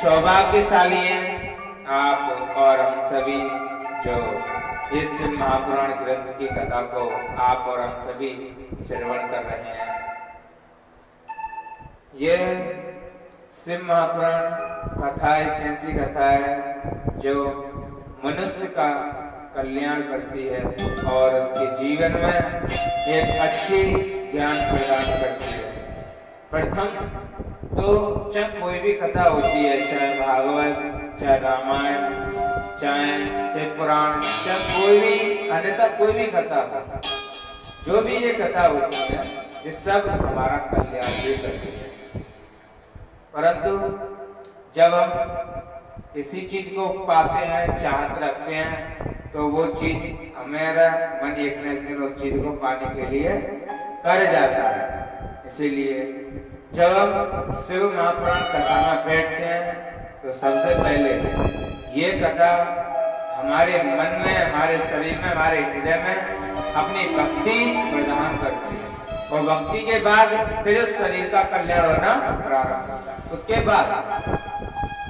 सौभाग्यशाली हैं आप और हम सभी जो इस महापुराण ग्रंथ की कथा को आप और हम सभी श्रवण कर रहे हैं। यह शिव महापुराण कथा एक ऐसी कथा है जो मनुष्य का कल्याण करती है और उसके जीवन में एक अच्छी ज्ञान प्रदान करती है। प्रथम तो चाहे कोई भी कथा होती है, चाहे भागवत, चाहे रामायण, चाहे शिव पुराण, चाहे कोई भी अन्यथा कोई भी कथा हो, जो भी ये कथा होती है, ये सब हमारा कल्याण भी करती है। परंतु जब हम किसी चीज को पाते हैं, चाहत रखते हैं, तो वो चीज हमारा मन एक न एक दिन उस चीज को पाने के लिए कर जाता है। इसीलिए जब हम शिव महापुराण कथा में बैठते हैं तो सबसे पहले ये कथा हमारे मन में, हमारे शरीर में, हमारे हृदय में अपनी भक्ति प्रदान करती है, और भक्ति के बाद फिर उस शरीर का कल्याण होना प्रारंभ होता है। उसके बाद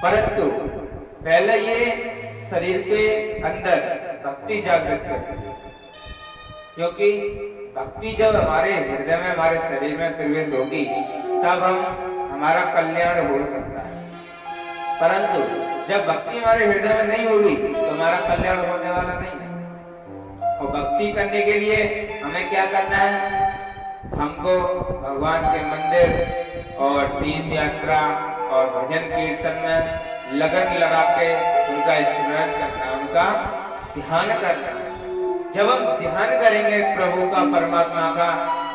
परंतु पहले ये शरीर के अंदर भक्ति जागृत करती है, क्योंकि भक्ति जब हमारे हृदय में, हमारे शरीर में प्रवेश होगी, तब हमारा कल्याण हो सकता है। परंतु जब भक्ति हमारे हृदय में नहीं होगी तो हमारा कल्याण होने वाला नहीं है। और भक्ति करने के लिए हमें क्या करना है? हमको भगवान के मंदिर और तीर्थ यात्रा और भजन कीर्तन में लगन लगा के उनका स्मरण करना, उनका ध्यान करना। जब हम ध्यान करेंगे प्रभु का, परमात्मा का,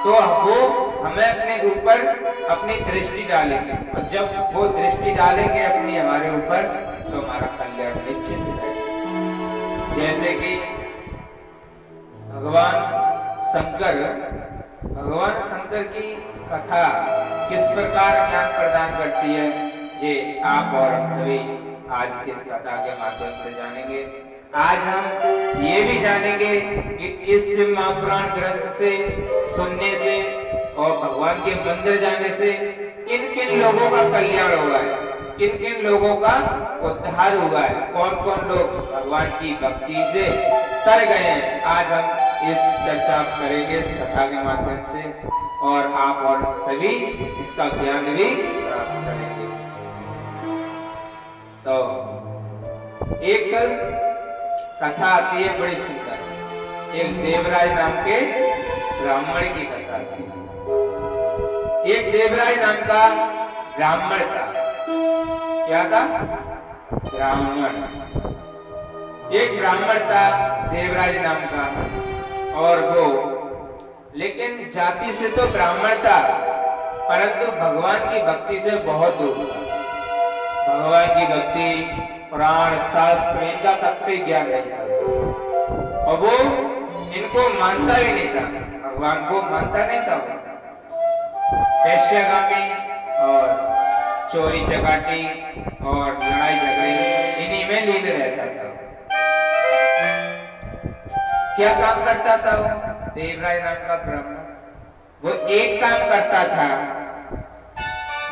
तो वो हमें अपने ऊपर अपनी दृष्टि डालेंगे, और जब वो दृष्टि डालेंगे अपनी हमारे ऊपर, तो हमारा कल्याण निश्चित है। जैसे कि भगवान शंकर की कथा किस प्रकार ज्ञान प्रदान करती है, ये आप और हम सभी आज इस कथा के माध्यम से जानेंगे। आज हम ये भी जानेंगे कि इस शिव महापुराण ग्रंथ से सुनने से और भगवान के मंदिर जाने से किन किन लोगों का कल्याण हुआ है, किन किन लोगों का उद्धार हुआ है, कौन कौन लोग भगवान की भक्ति से तर गए हैं। आज हम इस चर्चा करेंगे इस कथा के माध्यम से, और आप और सभी इसका ज्ञान भी प्राप्त करेंगे। तो एक कथा आती है बड़ी सुंदर, एक देवराज नाम के ब्राह्मण की कथा थी। एक देवराज नाम का ब्राह्मण था। क्या था? ब्राह्मण। एक ब्राह्मण था देवराज नाम का, और वो लेकिन जाति से तो ब्राह्मण था, परंतु भगवान की भक्ति से बहुत दूर था। भगवान की भक्ति, पुराण, शास्त्र, इनका तक भी ज्ञान नहीं था, और वो इनको मानता भी नहीं था, भगवान को मानता नहीं था। वैश्यगामी और चोरी चकाटी और लड़ाई झगड़े इन्हीं में लीन रहता था। क्या काम करता था वो? देवराज नाम का ब्राह्मण, वो एक काम करता था।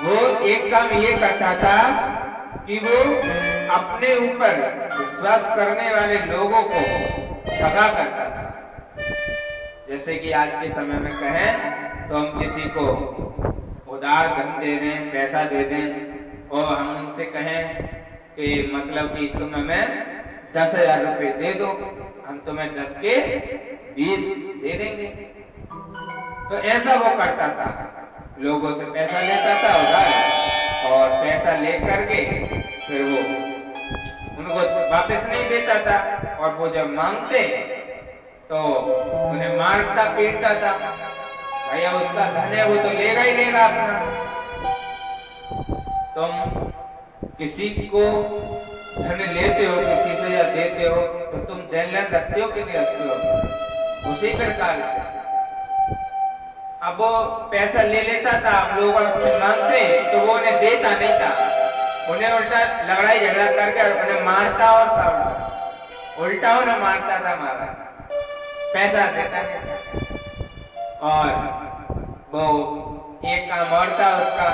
वो एक काम ये करता था कि वो अपने ऊपर विश्वास करने वाले लोगों को ठगा करता था। जैसे कि आज के समय में कहें तो हम किसी को उधार धन दे दें, पैसा दे दें, और हम उनसे कहें कि मतलब कि तुम हमें 10,000 रुपये दे दो, हम तुम्हें 10 के 20 दे देंगे। तो ऐसा वो करता था, लोगों से पैसा लेता था उधार, और पैसा लेकर के फिर वो उनको वापस नहीं देता था, और वो जब मांगते तो उन्हें मारता पीटता था। भैया उसका धन है, वो तो लेगा ही लेगा अपना। तुम किसी को धन लेते हो किसी से या देते हो, तो तुम देन लेन रखते हो कि नहीं रखते हो? उसी प्रकार से अब वो पैसा ले लेता था, आप लोग उससे मांगते तो वो उन्हें देता नहीं था, उन्हें उल्टा लड़ाई झगड़ा करके उन्हें मारता, और उल्टा उन्हें मारता था, मारा, पैसा देता नहीं था। और वो एक काम और था उसका,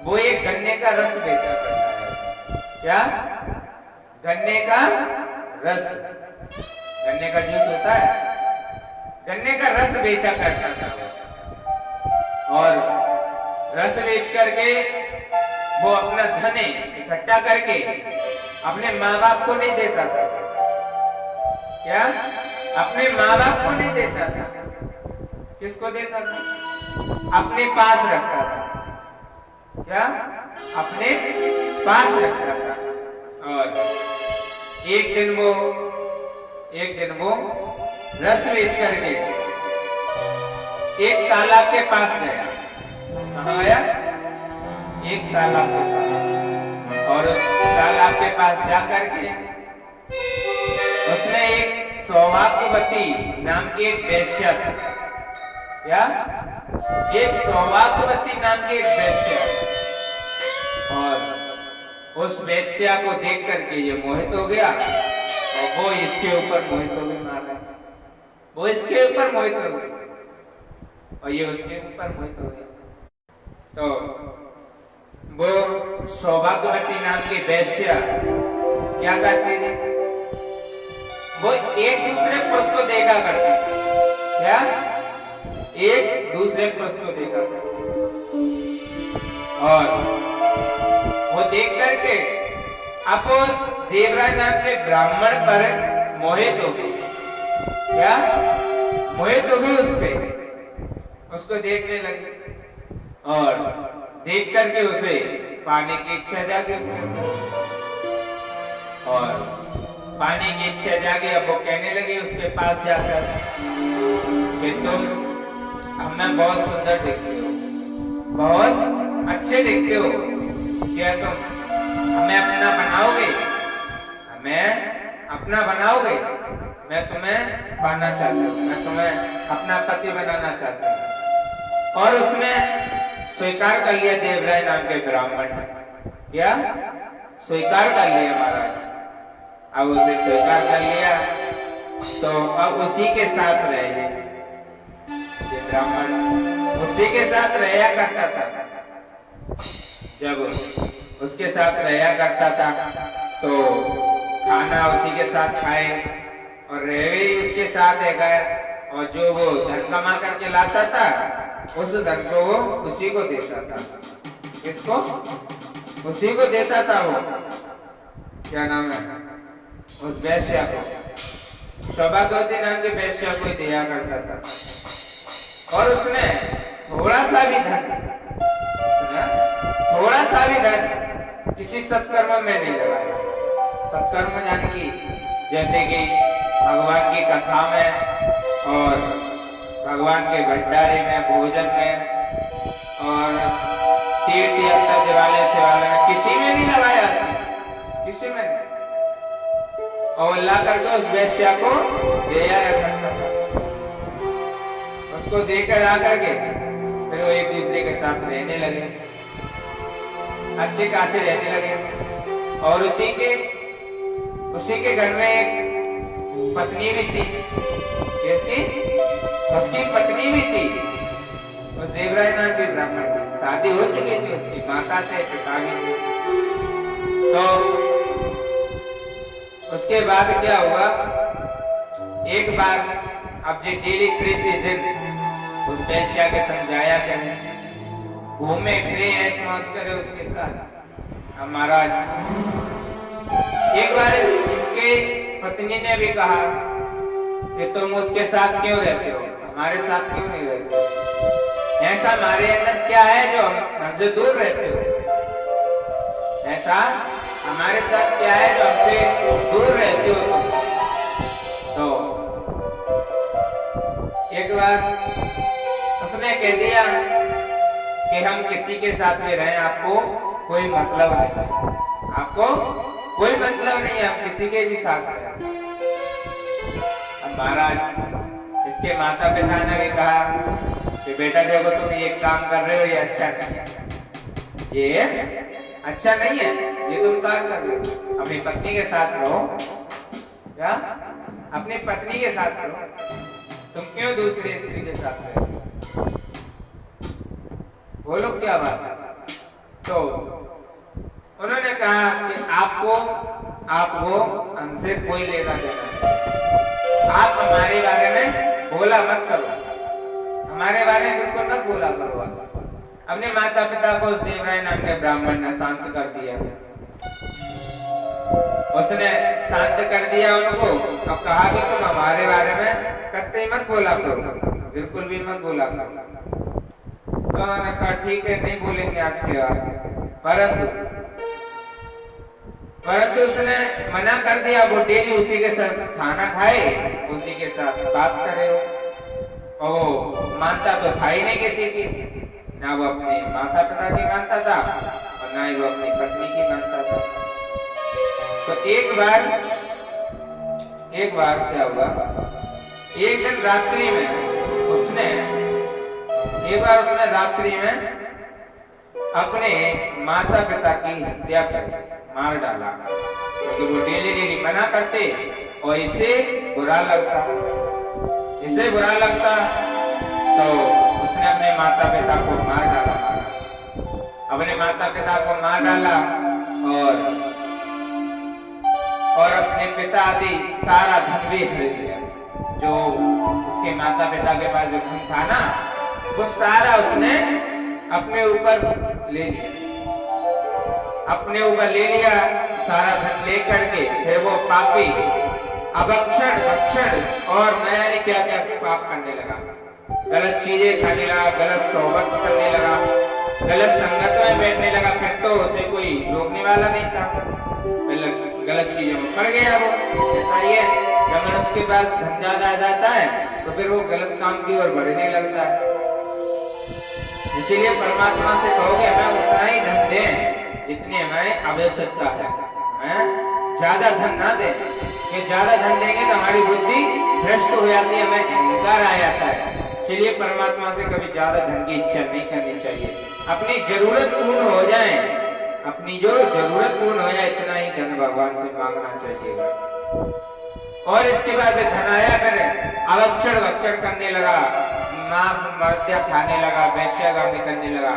वो एक गन्ने का रस बेचा करता है। क्या? गन्ने का रस, गन्ने का जूस होता है, गन्ने का रस बेचा करता था। और रस बेच करके वो अपना धन इकट्ठा करके अपने माँ बाप को नहीं देता था। क्या? अपने माँ बाप को नहीं देता था। किसको देता था? अपने पास रखता था। क्या? अपने पास रखता था। और एक दिन वो रस बेच करके एक तालाब के पास गया। कहाँ गया? एक तालाब के पास। और उस तालाब के पास जाकर के उसने एक सौभाग्यवती नाम की एक वेश्या थी। क्या? एक सौभाग्यवती नाम की एक वेश्या। और उस वेश्या को देख करके ये मोहित हो गया और वो इसके ऊपर मोहित हो गई। महाराज वो इसके ऊपर मोहित हो गई और ये उसके ऊपर मोहित हो गया। तो वो सौभाग्यवती नाम की वेश्या क्या करती थी? वो एक दूसरे पुरुष को देखा करती थी। क्या? एक दूसरे पुरुष को देखा करती। और वो देख करके अब देवराज नाम के ब्राह्मण पर मोहित हो गई। क्या? मोहित हो गई उस पे, उसको देखने लगी और देख करके उसे पाने की इच्छा जागी उसके अंदर। और पाने की इच्छा जागी। अब वो कहने लगी उसके पास जाकर कि तुम हमें बहुत सुंदर दिखते हो, बहुत अच्छे दिखते हो, क्या तुम हमें अपना बनाओगे? हमें अपना बनाओगे? मैं तुम्हें पाना चाहता हूँ, मैं तुम्हें अपना पति बनाना चाहता हूँ। और उसने स्वीकार कर लिया देवराय नाम के ब्राह्मण ने। क्या? स्वीकार कर लिया महाराज। अब उसे स्वीकार कर लिया तो अब उसी के साथ रहे। ये ब्राह्मण उसी के साथ रहा करता था। जब उसके साथ रहा करता था तो खाना उसी के साथ खाए और रहे ही उसके साथ रह गए। और जो वो धन कमा करके लाता था उस धन को वो उसी को देता था। किसको? उसी को देता था। वो क्या नाम है? उस वैश्या को, सौभाग्यवती नाम की वैश्या को दिया करता था। और उसने थोड़ा सा भी धन किसी सत्कर्म में नहीं लगाया। सत्कर्म यानी कि जैसे कि भगवान की कथा में और भगवान के भंडारे में, भोजन में और तीर्थ यात्रा दिवाले शिवालय में किसी में नहीं लगाया, किसी में नहीं। और ला करके उस वेश्या को दिया करता था। उसको देकर आकर के फिर वो एक दूसरे के साथ रहने लगे, अच्छे खासे रहने लगे। और उसी के घर में एक पत्नी भी थी। कैसी? उसकी पत्नी भी थी। उस देवराय नाम की ब्राह्मण की शादी हो चुकी थी, उसकी माता थे, पिता भी थे। तो उसके बाद क्या हुआ? एक बार अब जो डेली दिन उस वेश्या के समझाया करें, घूमे फिरे ऐश मौज करे उसके साथ। अब महाराज एक बार इसके पत्नी ने भी कहा कि तुम उसके साथ क्यों रहते हो, हमारे साथ क्यों नहीं रहते? ऐसा हमारे अंदर क्या है जो हमसे दूर रहते हो? ऐसा हमारे साथ क्या है जो हमसे दूर रहते हो? तो एक बार उसने कह दिया कि हम किसी के साथ में रहें, आपको कोई मतलब नहीं, आपको कोई मतलब नहीं है, हम किसी के भी साथ रहें। अब महाराज इसके माता पिता ने भी कहा कि बेटा देखो तुम ये काम कर रहे हो, ये अच्छा नहीं है, ये अच्छा नहीं है, ये तुम काम कर रहे हो। अपनी पत्नी के साथ रहो। क्या? अपनी पत्नी के साथ रहो, तुम क्यों दूसरी स्त्री के साथ रहे? बोलो क्या बात है? तो उन्होंने कहा कि आपको हमसे कोई लेना देना नहीं, आप हमारे बारे में बोला मत करो, हमारे बारे में बिल्कुल मत बोला करो। अपने माता पिता को उस देवराय नाम के ब्राह्मण ने शांत कर दिया। उसने शांत कर दिया उनको। अब कहा कि तुम हमारे बारे में कतई मत बोला करो, बिल्कुल भी मत बोला करो। तो उन्होंने कहा ठीक है, नहीं बोलेंगे आज के बाद। परंतु परंतु उसने मना कर दिया। वो डेली उसी के साथ खाना खाए, उसी के साथ बात करे, और वो मानता तो था ही नहीं किसी की, ना वो अपने माता पिता की मानता था और ना ही वो अपनी पत्नी की मानता था। तो एक बार क्या हुआ, एक दिन रात्रि में उसने रात्रि में अपने माता पिता की हत्या कर मार डाला, क्योंकि वो डेली मना करते और इसे बुरा लगता तो उसने अपने माता पिता को मार डाला। अपने माता पिता को मार डाला और अपने पिता आदि सारा धन भी खरीद लिया। जो उसके माता पिता के पास जो धन था ना, वो सारा उसने अपने ऊपर ले लिया। सारा धन लेकर के फिर वो पापी भक्षण और नया क्या पाप करने लगा। गलत चीजें खाने लगा, गलत सोहबत करने लगा, गलत संगत में बैठने लगा। फिर तो उसे कोई रोकने वाला नहीं था, गलत चीजों में पड़ गया वो। ऐसा ही है, जब मनुष्य के पास धन ज्यादा आ जाता है तो फिर वो गलत काम की ओर बढ़ने लगता है। इसीलिए परमात्मा से कहोगे हमें उतना ही धन दें जितनी हमें आवश्यकता है, ज्यादा धन ना दें। कि ज्यादा धन देंगे तो हमारी बुद्धि भ्रष्ट हो जाती है, हमें अहंकार आ जाता है। इसलिए परमात्मा से कभी ज्यादा धन की इच्छा नहीं करनी चाहिए। अपनी जरूरत पूर्ण हो जाए, अपनी जो जरूरत पूर्ण हो जाए इतना ही धन भगवान से मांगना चाहिए। और इसके बाद धन आया, फिर अवक्षण करने लगा, मांस मद्य खाने लगा, वेश्यागामी करने लगा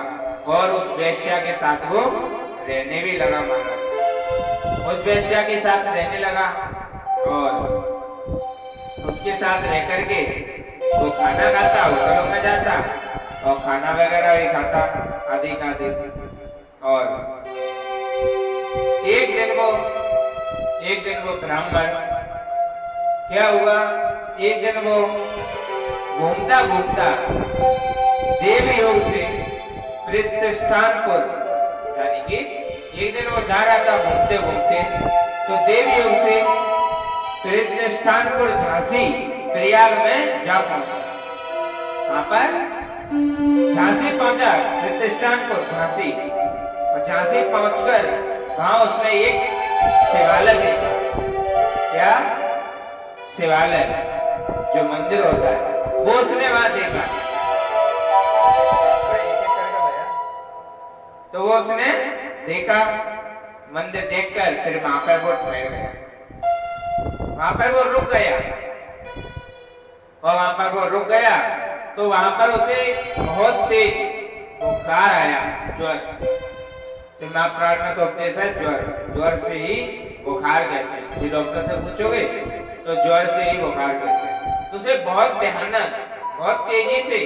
और उस वेश्या के साथ वो रहने भी लगा। उस वेश्या के साथ रहने लगा और उसके साथ रह करके वो खाना खाता, होटलों में जाता और खाना वगैरह भी खाता आदि का आदि। और एक दिन वो ब्राह्मण क्या हुआ, एक दिन वो घूमता देव योग से प्रतिष्ठानपुर, यानी कि एक दिन वो जा रहा था घूमते तो देव योग से प्रतिष्ठानपुर झांसी प्रयाग में जा पहुंचा। वहां पर झांसी पहुंचा, प्रतिष्ठानपुर झांसी, और झांसी पहुंचकर वहां उसने एक शिवालय देखा। क्या शिवालय, जो मंदिर होता है, वो उसने वहां देखा। तो वो उसने देखा, मंदिर देखकर फिर वहां पर वो ठहर गया, वहां पर वो रुक गया। और वहां पर वो रुक गया तो वहां पर उसे बहुत तेज बुखार आया, ज्वर। महाप्राण में तो उपदेश है ज्वर से ही बुखार कहते हैं। किसी डॉक्टर से पूछोगे तो ज्वर से ही बुखार कहते हैं। तो उसे बहुत भयानक, बहुत तेजी से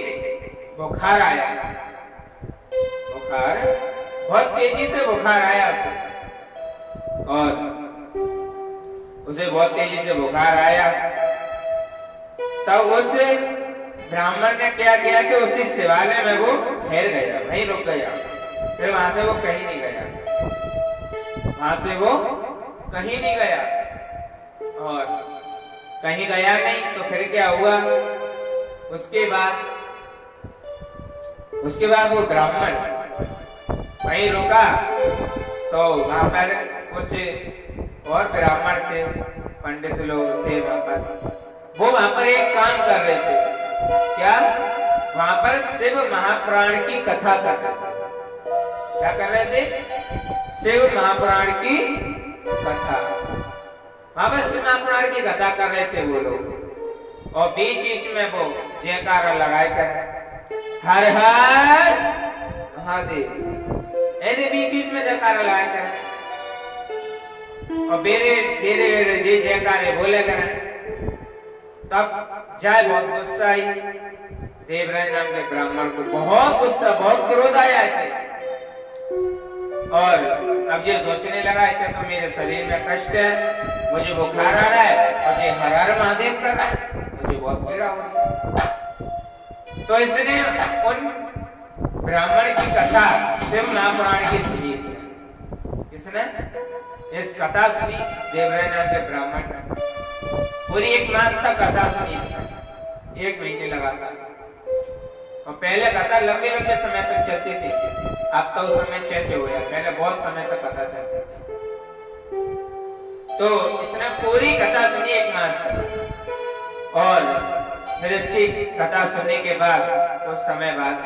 बुखार आया, बहुत तेजी से बुखार आया और उसे बहुत तेजी से बुखार आया। तब उस ब्राह्मण ने क्या किया कि उसी शिवालय में वो ठहर गया, वहीं रुक गया। फिर वहां से वो कहीं नहीं गया, और कहीं गया नहीं। तो फिर क्या हुआ, उसके बाद वो ब्राह्मण वहीं रुका। तो वहां पर कुछ और ब्राह्मण थे, पंडित लोग थे वहां पर। वो वहां पर एक काम कर रहे थे। क्या? वहां पर शिव महापुराण की कथा कर रहे थे। क्या कर रहे थे? शिव महापुराण की कथा। वहां पर शिव महापुराण की कथा कर रहे थे वो लोग। और बीच में वो जयकारा लगाए कर हर हर महादेव, ऐसे बीच में जयकारा लगाए कर और बेरे जी जयकारे बोले कर। तब जय बहुत गुस्सा आई देवराज नाम के ब्राह्मण को, बहुत गुस्सा, बहुत क्रोध आया ऐसे। और अब ये सोचने लगा इतना तो मेरे शरीर में कष्ट है, मुझे बुखार आ रहा है और ये हर हर महादेव कर रहा है, मुझे बहुत पीड़ा हो रही। तो इसने उन ब्राह्मण की कथा शिव महापुराण की सुनी। किसने? इस कथा सुनी देवराय नाम के ब्राह्मण, पूरी 1 मास तक कथा सुनी, 1 महीने लगातार। और पहले कथा लंबे लंबे समय तक चलती थी, अब तो उस समय चैत्य हो गया, पहले बहुत समय तक कथा चलती थी। तो इसने पूरी कथा सुनी 1 मास तक, और फिर इसकी कथा सुनने के बाद कुछ समय बाद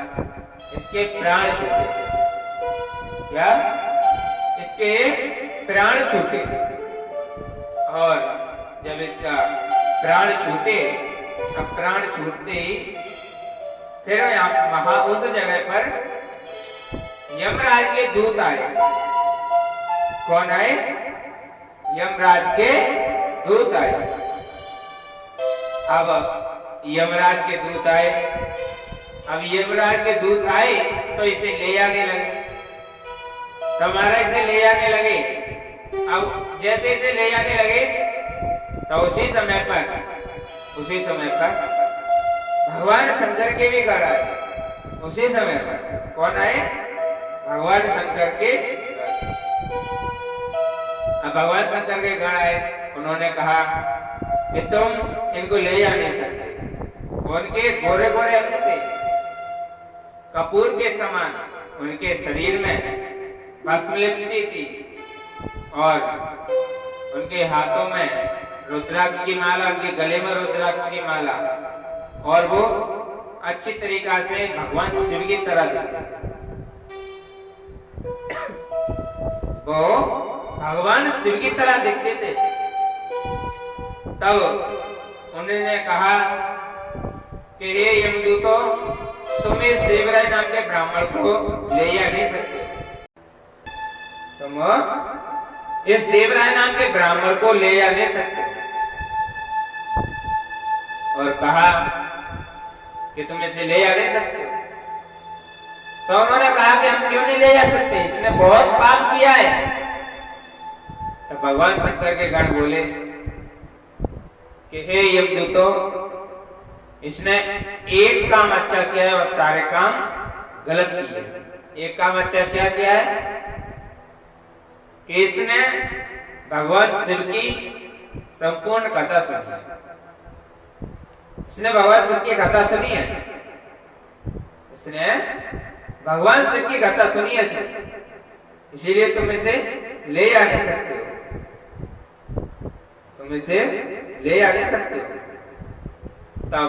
इसके प्राण छूटे। क्या? इसके प्राण छूटे। और जब इसका प्राण छूटे, अब प्राण छूटते ही फिर वहां उस जगह पर यमराज के दूत आए। कौन आए? यमराज के दूत आए। अब यमराज के दूत आए, अब यमराज के दूत आए तो इसे ले आने लगे। हमारा इसे ले आने लगे। अब जैसे इसे ले आने लगे तो उसी समय पर भगवान शंकर के भी गण आए। उसी समय पर कौन आए? भगवान शंकर के। अब भगवान शंकर के गण आए, उन्होंने कहा कि तुम इनको ले जा नहीं सकते। उनके गोरे गोरे अंग थे, कपूर के समान, उनके शरीर में भस्म लिपटी थी, और उनके हाथों में रुद्राक्ष की माला, उनके गले में रुद्राक्ष की माला, और वो अच्छी तरीका से भगवान शिव की तरह दिखते। वो भगवान शिव की तरह दिखते थे। तब उन्होंने कहा कि हे यमदूतों, तुम इस देवराय नाम के ब्राह्मण को ले जा नहीं सकते। तुम इस देवराय नाम के ब्राह्मण को ले जा नहीं सकते। और कहा कि तुम इसे ले जा नहीं सकते। तो उन्होंने कहा कि हम क्यों नहीं ले जा सकते, इसने बहुत पाप किया है। तो भगवान शंकर के गण बोले कि हे यमदूतों, इसने एक काम अच्छा किया है और सारे काम गलत किए। एक काम अच्छा क्या किया है कि इसने भगवान शिव की संपूर्ण कथा सुनी है। इसने भगवान शिव की कथा सुनी है। इसने भगवान शिव की कथा सुनी है, इसीलिए तुम इसे ले आ नहीं सकते हो। तुम इसे ले आ नहीं सकते हो। तब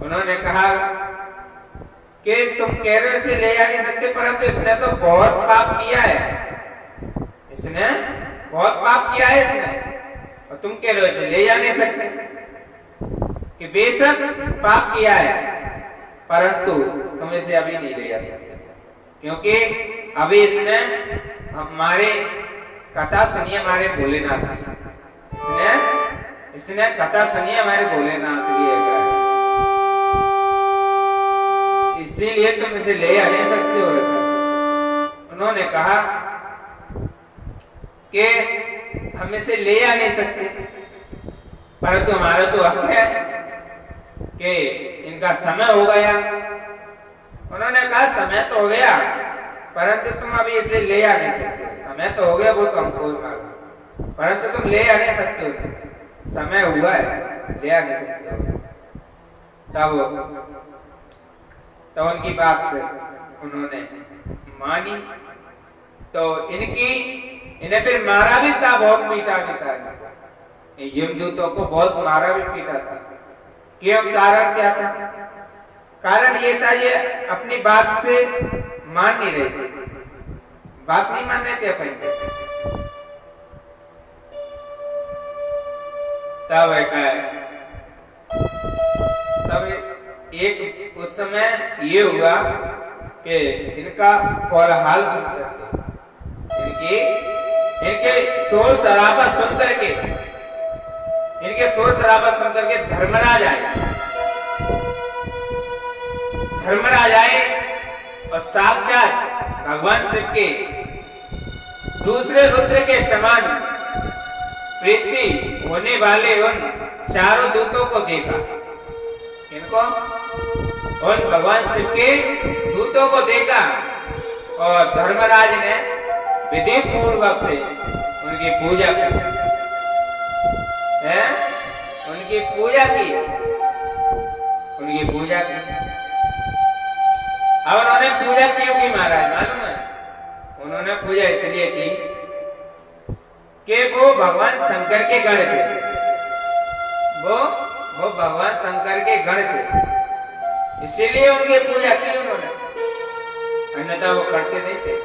उन्होंने कहा कि तुम कह रहे हो इसे ले आ नहीं सकते, परंतु इसने तो बहुत पाप किया है। इसने बहुत पाप किया है इसने, और तुम कह रहे हो इसे ले जा नहीं सकते। कि बेशक पाप किया है, परंतु तुम इसे अभी नहीं ले जा सकते, क्योंकि अभी इसने हमारे कथा सुनी हमारे भोलेनाथ की। इसने कथा सुनी हमारे भोलेनाथ की, इसीलिए तुम इसे ले आ नहीं सकते हो। उन्होंने कहा कि हम इसे ले आ नहीं सकते, परंतु हमारा तो हक है कि इनका समय हो गया। उन्होंने कहा समय तो हो गया, परंतु तुम अभी इसे ले आ नहीं सकते। समय तो हो गया, वो तो हमको मालूम, परंतु तुम ले आ नहीं सकते हो। समय हुआ है, ले आ नहीं सकते हो। तब उनकी बात उन्होंने मानी। तो इन्हें फिर मारा भी था, बहुत पीटा भी था। यमदूतों को बहुत मारा भी पीटा था। क्यों? कारण क्या था? कारण ये था, ये अपनी बात से मान नहीं रहे थे, बात नहीं मान रहे थे अपनी। तब एक उस समय ये हुआ कि इनका कोलाहल सुनकर के, इनके शोर शराबा सुनकर के, धर्मराज आए और साक्षात भगवान शिव के दूसरे रुद्र के समान प्रीति होने वाले उन चारों दूतों को देखा। इनको उन भगवान शिव के दूतों को देखा, और धर्मराज ने विधि पूर्वक से उनकी पूजा की है, उनकी पूजा की, उनकी पूजा की। अब उन्होंने पूजा क्यों की महाराज मालूम है? उन्होंने पूजा इसलिए की कि वो भगवान शंकर के गण थे, वो भगवान शंकर के गण थे, इसीलिए उनकी पूजा की उन्होंने, अन्यथा वो करते नहीं थे।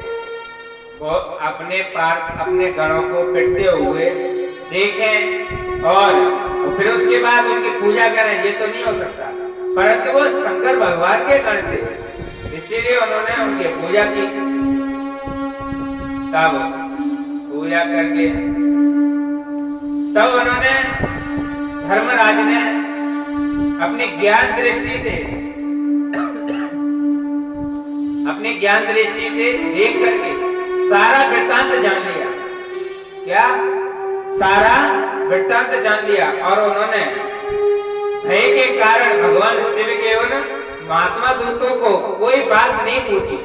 वो अपने गणों को पिटते हुए देखें और फिर उसके बाद उनकी पूजा करें, ये तो नहीं हो सकता। परंतु वो शंकर भगवान के गण थे, इसीलिए उन्होंने उनकी पूजा की। तब पूजा करके तब उन्होंने धर्मराज ने अपनी ज्ञान दृष्टि से देख करके सारा वृत्तांत जान लिया। क्या? सारा वृत्तांत जान लिया। और उन्होंने भय के कारण भगवान शिव के उन महात्मा दूतों को कोई बात नहीं पूछी,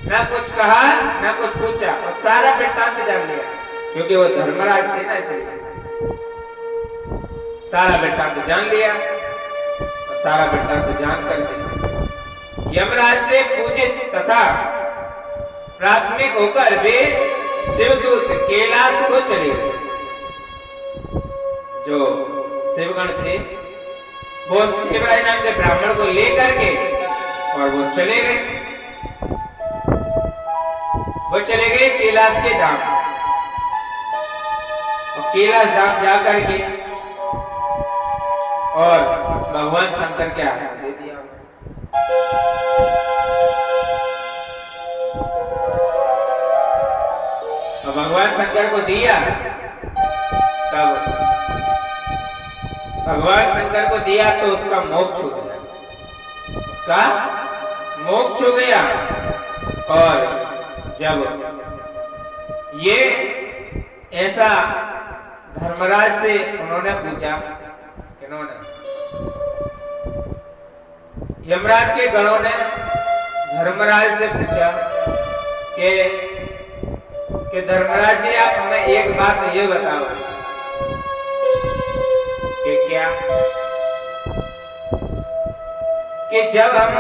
ना कुछ कहा ना कुछ पूछा, और सारा वृत्तांत जान लिया, क्योंकि वो धर्मराज थे ना, इसलिए सारा वृत्तांत जान लिया। और सारा वृत्तांत जान करके यमराज से पूजित तथा प्राथमिक होकर वे शिवदूत कैलाश को चले गए। जो शिवगण थे वो शिवराज नाम के ब्राह्मण को लेकर के और वो चले गए कैलाश के धाम। और कैलाश धाम जाकर के और भगवान शंकर के हाथ दे दिया। और भगवान शंकर को दिया, तब भगवान शंकर को दिया तो उसका मोक्ष हो गया, उसका मोक्ष हो गया। और जब ये ऐसा धर्मराज से उन्होंने पूछा, किन्होंने? यमराज के गणों ने धर्मराज से पूछा कि धर्मराज जी आप हमें एक बात ये बताओ कि क्या, कि जब हम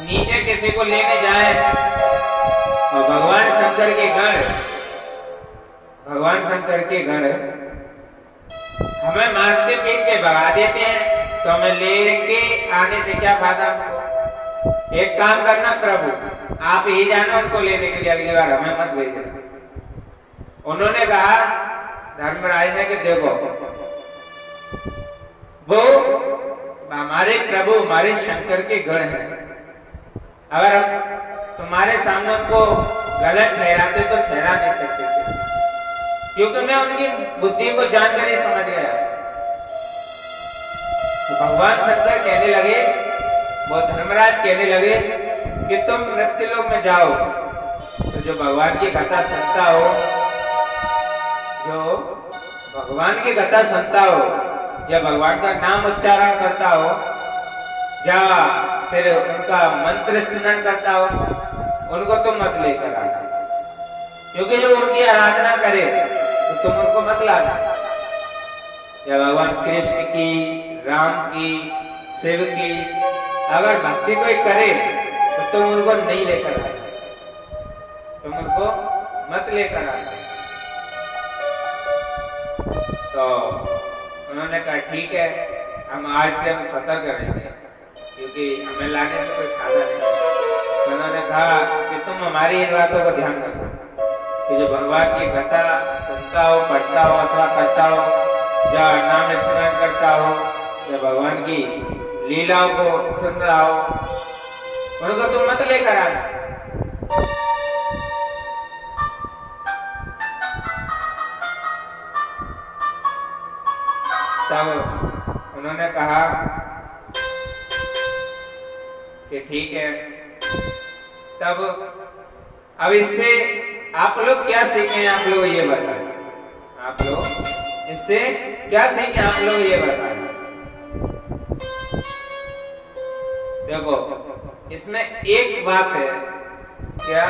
नीचे किसी को लेने जाएं और भगवान शंकर के गण हमें मारते पीट के भगा देते हैं, तो हमें लेके आने से क्या फायदा हमको? एक काम करना प्रभु, आप ही जाना उनको लेने के लिए, अगली बार हमें मत भेजना। उन्होंने कहा धर्मराज ने कि देखो, वो हमारे प्रभु हमारे शंकर के गण हैं, अगर हम तुम्हारे सामने उनको गलत ठहराते तो ठहरा नहीं सकते थे, क्योंकि मैं उनकी बुद्धि को जानकर ही समझ गया। तो भगवान शंकर कहने लगे, वो धर्मराज कहने लगे कि तुम मृत्युलोक में जाओ, तो जो भगवान की कथा सुनता हो, जो भगवान की कथा सुनता हो या भगवान का नाम उच्चारण करता हो या फिर उनका मंत्र स्मरण करता हो, उनको तुम मत लेकर आना, क्योंकि जो उनकी आराधना करे तो तुम उनको मत लाना। या भगवान कृष्ण की, राम की, शिव की अगर भक्ति कोई करे तो तुम उनको नहीं लेकर आना, तुम उनको मत लेकर आना। तो उन्होंने कहा ठीक है, हम आज से हम सतर्क रहेंगे, क्योंकि हमें लाने से कोई फायदा नहीं। तो उन्होंने कहा कि तुम हमारी इन बातों को ध्यान रखो कि जो भगवान की कथा सुनता हो, पढ़ता हो अथवा करता हो, या नाम स्मरण करता हो, या भगवान की लीलाओं को सुन रहा हो, उनको तुम मत लेकर आना। तब उन्होंने कहा कि ठीक है, तब अब इससे आप लोग क्या सीखें, आप लोग ये बताएं, आप लोग इससे क्या सीखें, आप लोग ये बताएं। देखो इसमें एक बात है, क्या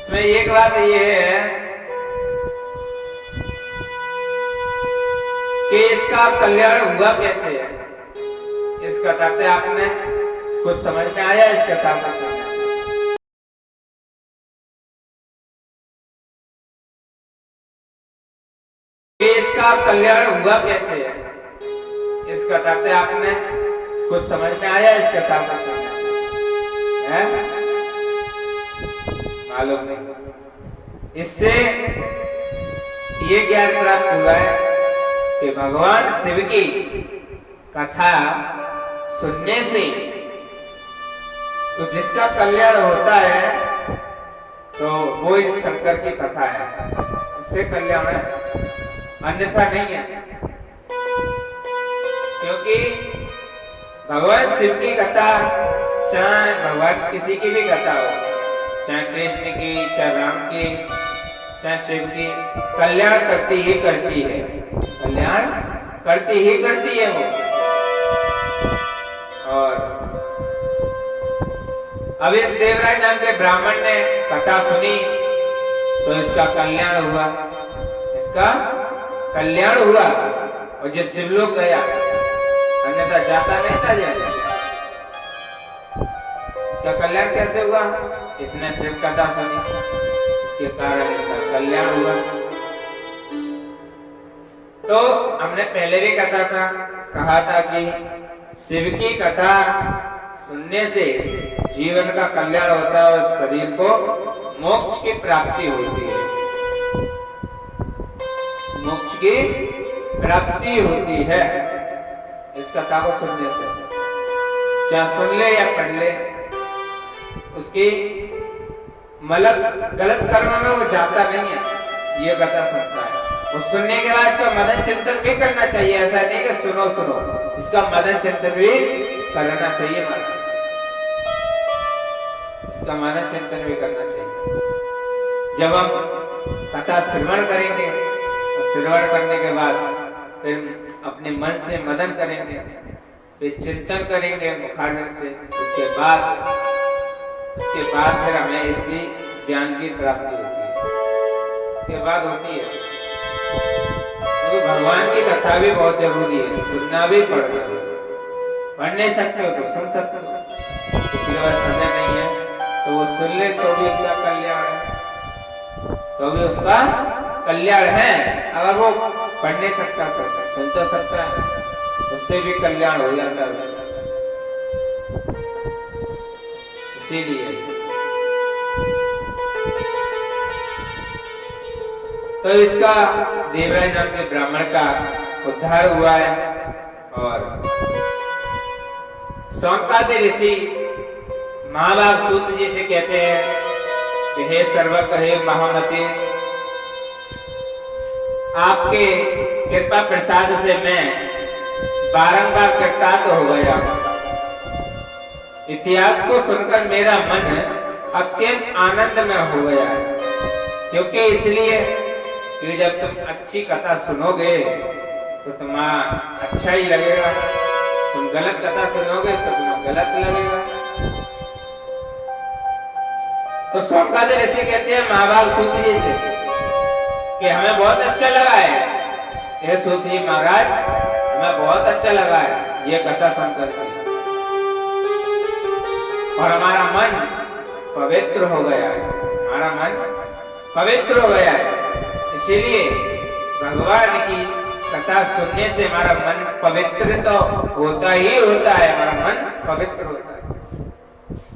इसमें एक बात ये है कि इसका कल्याण हुआ कैसे है। इस कथा से आपने कुछ समझ में आया? इस कथा का कि इसका कल्याण हुआ कैसे है। इस कथा से आपने कुछ समझ में आया? इस कथा का है मालूम नहीं। इससे ये ज्ञान प्राप्त हुआ है कि भगवान शिव की कथा सुनने से तो जिसका कल्याण होता है तो वो इस शंकर की कथा है, उससे कल्याण है, अन्यथा नहीं है। क्योंकि भगवान शिव की कथा, चाहे भगवान किसी की भी कथा हो, चाहे कृष्ण की, चाहे राम की, चाहे शिव की, कल्याण करती ही करती है, कल्याण करती ही करती है वो। और अब इस देवराज नाम के ब्राह्मण ने कथा सुनी तो इसका कल्याण हुआ, इसका कल्याण हुआ और जिस शिवलोक गया, अन्यथा जाता नहीं था जाता। इसका कल्याण कैसे हुआ? इसने शिव कथा सुनी, इसके कारण इसका कल्याण हुआ। तो हमने पहले भी कहा था कि शिव की कथा सुनने से जीवन का कल्याण होता है और शरीर को मोक्ष की प्राप्ति होती है, मोक्ष की प्राप्ति होती है इस कथा को सुनने से। चाहे सुन ले या पढ़ ले, उसकी मतलब गलत कर्म में वो जाता नहीं है, ये कथा सुनता है। और सुनने के बाद इसका मदन चिंतन भी करना चाहिए, ऐसा नहीं कि सुनो सुनो, इसका मदन चिंतन भी करना चाहिए, इसका मदन चिंतन भी करना चाहिए। जब हम कथा श्रवण करेंगे और श्रवण करने के बाद फिर अपने मन से मदन करेंगे, फिर चिंतन करेंगे मुखारविंद से, उसके बाद फिर हमें इसकी ज्ञान की प्राप्ति होती है, उसके बाद होती है। तो भगवान की कथा भी बहुत जरूरी है, सुनना भी पड़ता है। पढ़ नहीं सकते हो तो सुन सकते हो, किसी के पास समय नहीं है तो वो सुन ले तो भी उसका कल्याण है, तो भी उसका कल्याण है। अगर वो पढ़ नहीं सकता तो सुन तो सकता है, उससे भी कल्याण हो जाता है। इसीलिए तो इसका देवराज नाम के ब्राह्मण का उद्धार हुआ है। और शौनकादि ऋषि महाभाग सूत जी से कहते हैं कि हे सर्वक, हे महामति, आपके कृपा प्रसाद से मैं बारंबार कृतार्थ हो गया। इतिहास को सुनकर मेरा मन अत्यंत आनंद में हो गया है। क्योंकि इसलिए कि जब तुम अच्छी कथा सुनोगे तो तुम्हारा अच्छा ही लगेगा, तुम गलत कथा सुनोगे तो तुम्हें गलत लगेगा। तो शौनकादि ऋषि कहते हैं महाभाग सूत जी से कि हमें बहुत अच्छा लगा है, हे सूत जी महाराज, हमें बहुत अच्छा लगा है ये कथा सुनकर, और हमारा मन पवित्र हो गया है, हमारा मन पवित्र हो गया है। इसीलिए भगवान की कथा सुनने से हमारा मन पवित्र तो होता ही होता है, हमारा मन पवित्र होता है,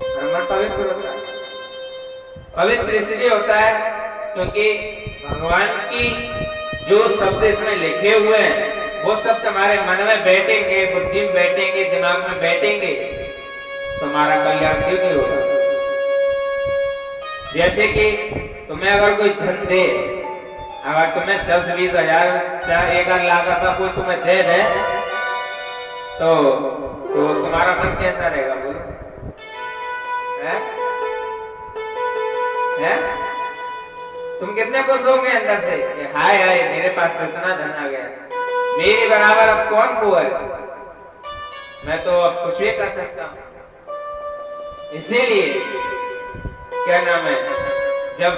हमारा मन पवित्र होता है। पवित्र इसलिए होता है क्योंकि भगवान की जो शब्द इसमें लिखे हुए हैं वो शब्द हमारे मन में बैठेंगे, बुद्धि में बैठेंगे, दिमाग में बैठेंगे तो हमारा कल्याण क्यों नहीं होगा। जैसे कि तुम्हें अगर कोई धन दे, अगर तुम्हें 10-20 हजार चाहे 1 लाख का कोई तुम्हें दे दे तो तुम्हारा मन कैसा रहेगा बोलो? है? तुम कितने खुश होंगे अंदर से कि हाय हाय मेरे पास इतना धन आ गया, मेरे बराबर अब कौन को है, मैं तो अब कुछ भी कर सकता हूं। इसीलिए क्या नाम है, जब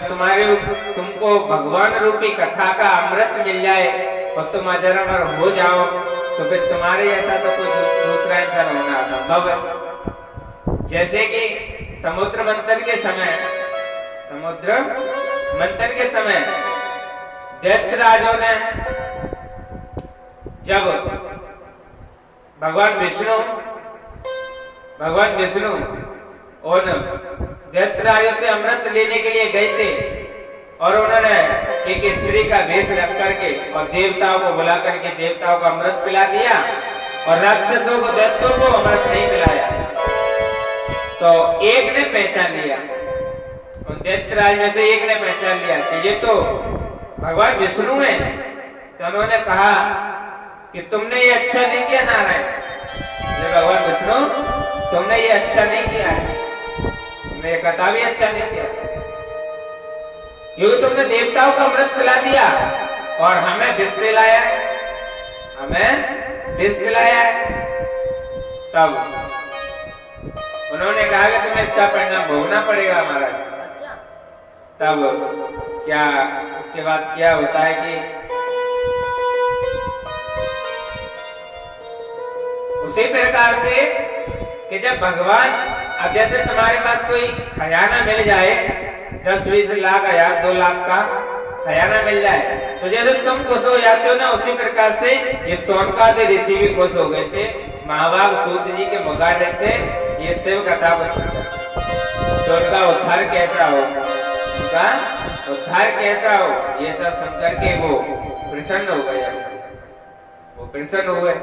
तुमको भगवान रूपी कथा का अमृत मिल जाए और तुम अजर अमर हो जाओ, तो फिर तुम्हारे ऐसा तो कोई दूसरा इंसान होना असंभव है। जैसे कि समुद्र मंथन के समय दैत्यराजों ने जब भगवान विष्णु और दैत्यराजों से अमृत लेने के लिए गए थे, और उन्होंने एक स्त्री का वेश रख करके और देवताओं को बुला करके देवताओं को अमृत पिला दिया, और राक्षसों को, दैत्यों को अमृत नहीं पिलाया। तो एक ने पहचान लिया, उन दैत्यराज में से एक ने पहचान लिया कि ये तो भगवान विष्णु हैं। तो उन्होंने कहा कि तुमने ये अच्छा नहीं किया नारायण, भगवान विष्णु तुमने ये अच्छा नहीं किया है, तुमने ये कथा भी अच्छा नहीं किया, क्योंकि तुमने देवताओं को अमृत पिला दिया और हमें विष पिलाया, तब उन्होंने कहा कि तुम्हें इसका परिणाम भोगना पड़ेगा महाराज। तब क्या उसके बाद क्या होता है कि उसी प्रकार से कि जब भगवान, अब जैसे तुम्हारे पास कोई खजाना मिल जाए, 10-20 लाख 1,000 2 लाख का खजाना मिल जाए, तो जैसे तुम खुश हो जाते हो ना, उसी प्रकार से ये सोनकादि ऋषि भी खुश हो गए थे। महाभाग सूत जी के मुखारबिंद से ये शिव कथा को सुनकर, तो उनका उद्धार कैसा हो, ये सब सुनकर के वो प्रसन्न हो गए,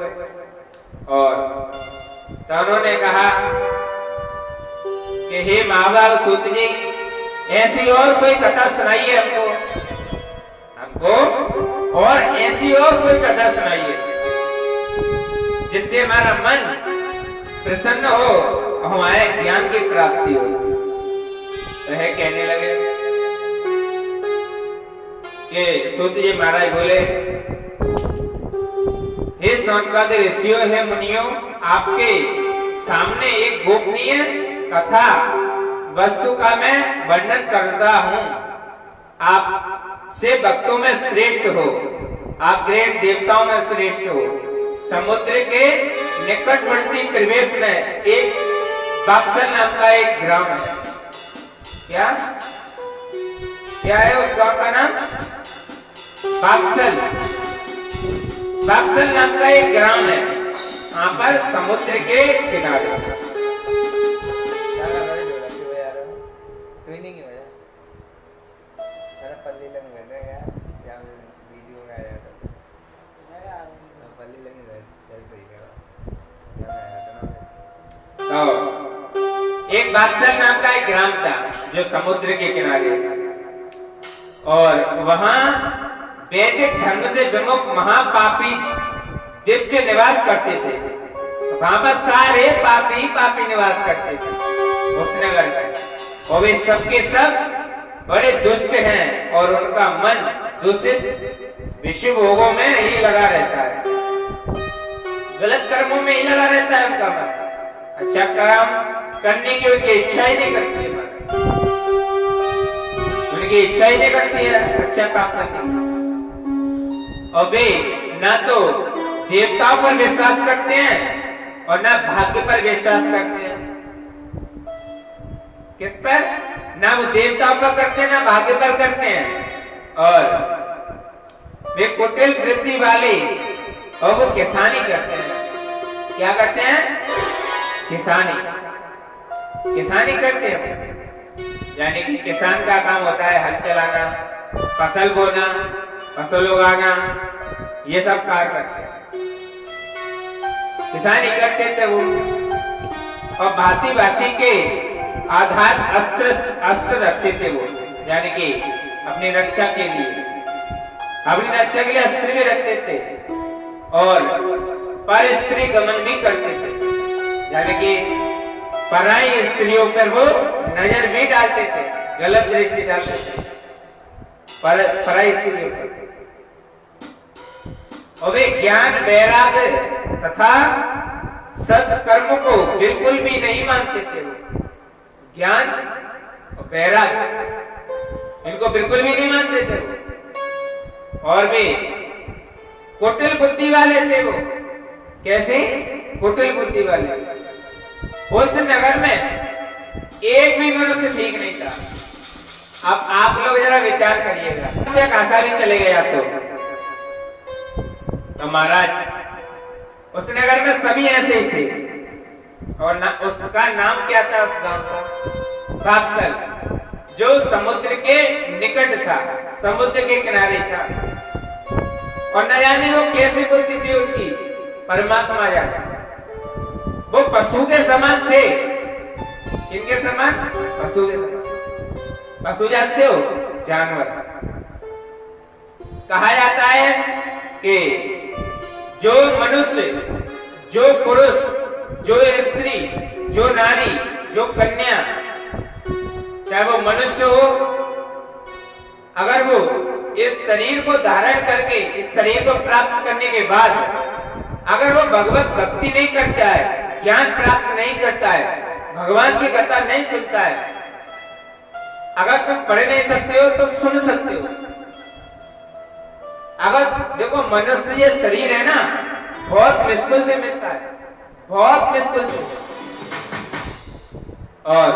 और तो उन्होंने कहा कि हे महाभाग सूत जी, ऐसी और कोई कथा सुनाइए हमको, और ऐसी और कोई कथा सुनाइए जिससे हमारा मन प्रसन्न हो और हमारे ज्ञान की प्राप्ति हो। तो है कहने लगे कि सूत जी महाराज बोले, हे सौनकादि ऋषियों, हे मुनियों, आपके सामने एक गोपनीय कथा वस्तु का मैं वर्णन करता हूं। आप से भक्तों में श्रेष्ठ हो, आप ग्रेट देवताओं में श्रेष्ठ हो। समुद्र के निकटवर्ती प्रदेश में एक बाक्सल नाम का एक ग्राम है। क्या है उस गांव का नाम? बाक्सल नाम का एक ग्राम है, वहां पर समुद्र के किनारे। तो एक बाक्सल नाम का एक ग्राम था जो समुद्र के किनारे था, और वहां वैदिक धर्म से विमुख महापापी दिव्य निवास करते थे। वहां पर सारे पापी निवास करते थे उस नगर में, और वे सबके सब बड़े दुष्ट हैं, और उनका मन दूषित विषय भोगों में ही लगा रहता है, गलत कर्मों में ही लगा रहता है उनका मन। अच्छा काम करने की उनकी इच्छा ही नहीं करती है, उनकी इच्छा ही नहीं करती है अच्छा काम करने की। और वे ना तो देवताओं पर विश्वास करते हैं और ना भाग्य पर विश्वास करते हैं। किस पर? ना वो देवताओं पर करते हैं, ना भाग्य पर करते हैं, और वे कुटिल वृत्ति वाले, और वो किसानी करते हैं। क्या करते हैं? किसानी करते हैं। यानी कि किसान का काम होता है हल चलाना, फसल बोना, फसल उगाना, ये सब कार्य करते हैं, किसानी करते थे वो। और भांति भांति के आधार अस्त्र रखते थे वो, यानी कि अपनी रक्षा के लिए, अस्त्र भी रखते थे, और पर स्त्री गमन भी करते थे, यानी कि पराई स्त्रियों पर वो नजर भी डालते थे, गलत दृष्टि डालते थे पराई स्त्रियों पर। और वे ज्ञान, वैराग्य तथा सत्कर्म को बिल्कुल भी नहीं मानते थे। वो ज्ञान और वैराग्य इनको बिल्कुल भी नहीं मानते थे वो। और भी कुटिल बुद्धि वाले थे वो। कैसे? कुटिल बुद्धि वाले। उस नगर में एक भी मनुष्य ठीक नहीं था। अब आप लोग जरा विचार करिएगा, अच्छा खासा भी चले गया तो महाराज उस नगर में सभी ऐसे ही थे। और उसका नाम क्या था उस गांव का? काप्सल, जो समुद्र के निकट था, समुद्र के किनारे था। और न जाने वो कैसी बुद्धि थी उनकी, परमात्मा जाने। वो पशु के समान थे। किनके समान? पशु के समान। पशु जानते हो? जानवर। कहा जाता है कि जो मनुष्य, जो पुरुष, जो स्त्री, जो नारी, जो कन्या, चाहे वो मनुष्य हो, अगर वो इस शरीर को धारण करके, इस शरीर को प्राप्त करने के बाद अगर वो भगवत भक्ति नहीं करता है, ज्ञान प्राप्त नहीं करता है, भगवान की कथा नहीं सुनता है, अगर तुम पढ़ नहीं सकते हो तो सुन सकते हो। अगर देखो मनुष्य ये शरीर है ना, बहुत मुश्किल से मिलता है, बहुत मुश्किल से। और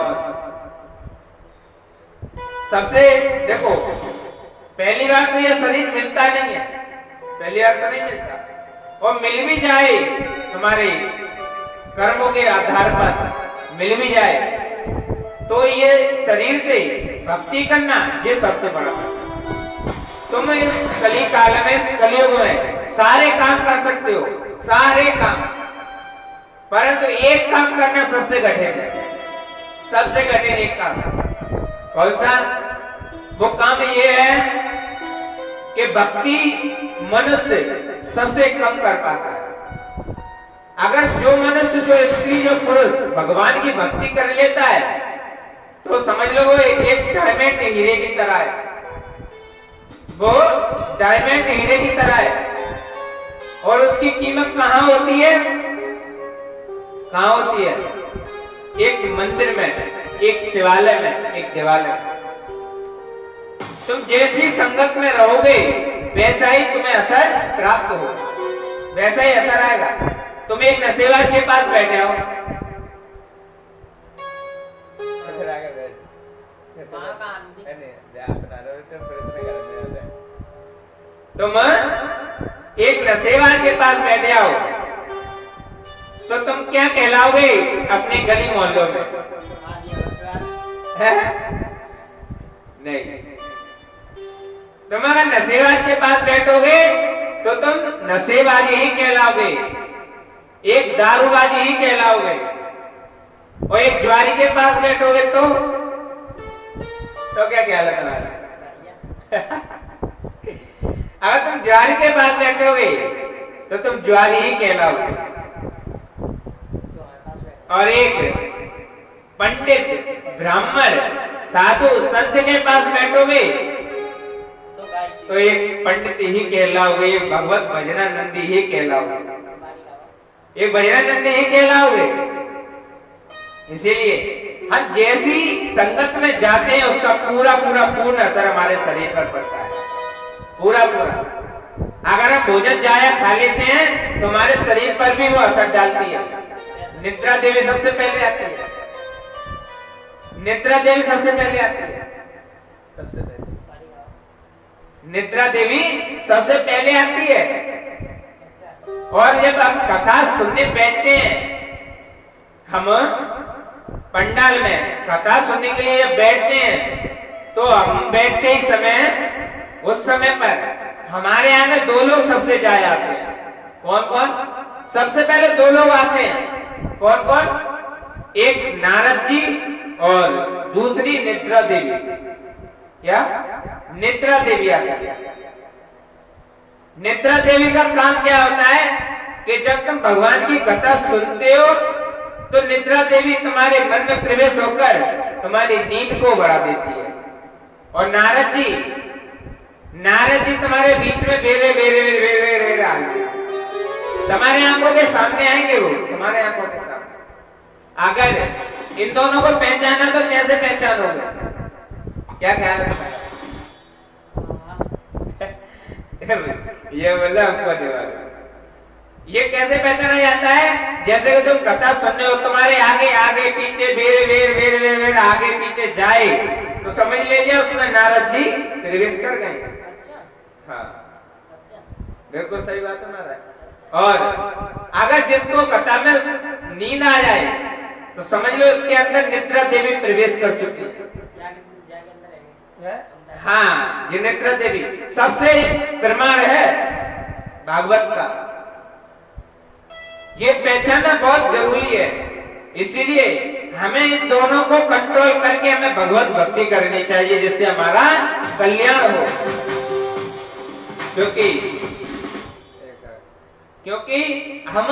सबसे देखो, पहली बार तो यह शरीर मिलता नहीं है, पहली बार तो नहीं मिलता। और मिल भी जाए, तुम्हारे कर्मों के आधार पर मिल भी जाए, तो ये शरीर से भक्ति करना ये सबसे बड़ा है। तुम इस कली काल में, इस कलयुग में सारे काम कर सकते हो, सारे काम, परंतु एक काम करना सबसे कठिन है, सबसे कठिन एक काम। कौन सा? वो काम ये है कि भक्ति मनुष्य सबसे कम कर पाता है। अगर जो मनुष्य, जो स्त्री, जो पुरुष भगवान की भक्ति कर लेता है तो समझ लो वो एक डायमंड हीरे की तरह है, वो डायमंड हीरे की तरह है। और उसकी कीमत कहां होती है? कहां होती है? एक मंदिर में, एक शिवालय में, एक देवालय में। तुम जैसी संगत में रहोगे वैसा ही तुम्हें असर प्राप्त हो, वैसा ही असर आएगा। तुम एक नशेबाज के पास बैठे हो, तुम एक नशेबाज के पास बैठे हो तो तुम क्या कहलाओगे अपने गली मोहल्लों में? नहीं। तुम अगर नशेबाज के पास बैठोगे तो तुम नशेबाजी ही कहलाओगे, एक दारूबाजी ही कहलाओगे। और एक ज्वारी के पास बैठोगे तो क्या ख्याल है तुम्हारा? अगर तुम ज्वारी के पास बैठोगे तो तुम ज्वारी ही कहलाओगे। और एक पंडित, ब्राह्मण, साधु, संत के पास बैठोगे तो एक पंडित ही कहलाओगे, एक भगवत भजनानंदी ही कहलाओगे, एक भजनानंदी ही कहलाओगे। इसीलिए हम जैसी संगत में जाते हैं उसका पूरा पूरा पूर्ण असर हमारे शरीर पर पड़ता है, पूरा पूरा। अगर हम भोजन जाया खा लेते हैं तो हमारे शरीर पर भी वो असर डालती है। निद्रा देवी सबसे पहले आती है, निद्रा देवी सबसे पहले आती है, सबसे पहले निद्रा देवी सबसे पहले आती है। और जब हम कथा सुनने बैठते हैं, हम पंडाल में कथा सुनने के लिए जब बैठते हैं तो हम बैठते ही समय, उस समय पर हमारे यहाँ में दो लोग सबसे जाए आते हैं। कौन कौन? सबसे पहले दो लोग आते हैं। कौन कौन? एक नारद जी और दूसरी निद्रा देवी। क्या? निद्रा देवी आती है। निद्रा देवी का काम क्या होता है कि जब तुम भगवान की कथा सुनते हो तो निद्रा देवी तुम्हारे मन में प्रवेश होकर तुम्हारी नींद को बढ़ा देती है। और नारद जी तुम्हारे बीच में बेरे बेरे बेरे बेरे बेरे आएंगे, तुम्हारे आंखों के सामने आएंगे, वो तुम्हारे आंखों के सामने। अगर इन दोनों को पहचाना तो कैसे पहचानोगे? क्या ख्याल है? ये बोला हमको देवाल। ये कैसे पहचाना जाता है? जैसे कि तुम कथा सुन रहे हो, तुम्हारे आगे आगे पीछे बेर बेर बेर बेर बेर आगे पीछे जाए तो समझ लीजिए उसमें नारद जी प्रवेश कर गए। हाँ, बिल्कुल सही बात है महाराज। और अगर जिसको कथा में नींद आ जाए तो समझ लो उसके अंदर निद्रा देवी प्रवेश कर चुकी है। हाँ, जी निद्रा देवी सबसे प्रमाण है भागवत का। ये पहचानना बहुत जरूरी है, इसीलिए हमें इन दोनों को कंट्रोल करके हमें भगवत भक्ति करनी चाहिए जिससे हमारा कल्याण हो। क्योंकि हम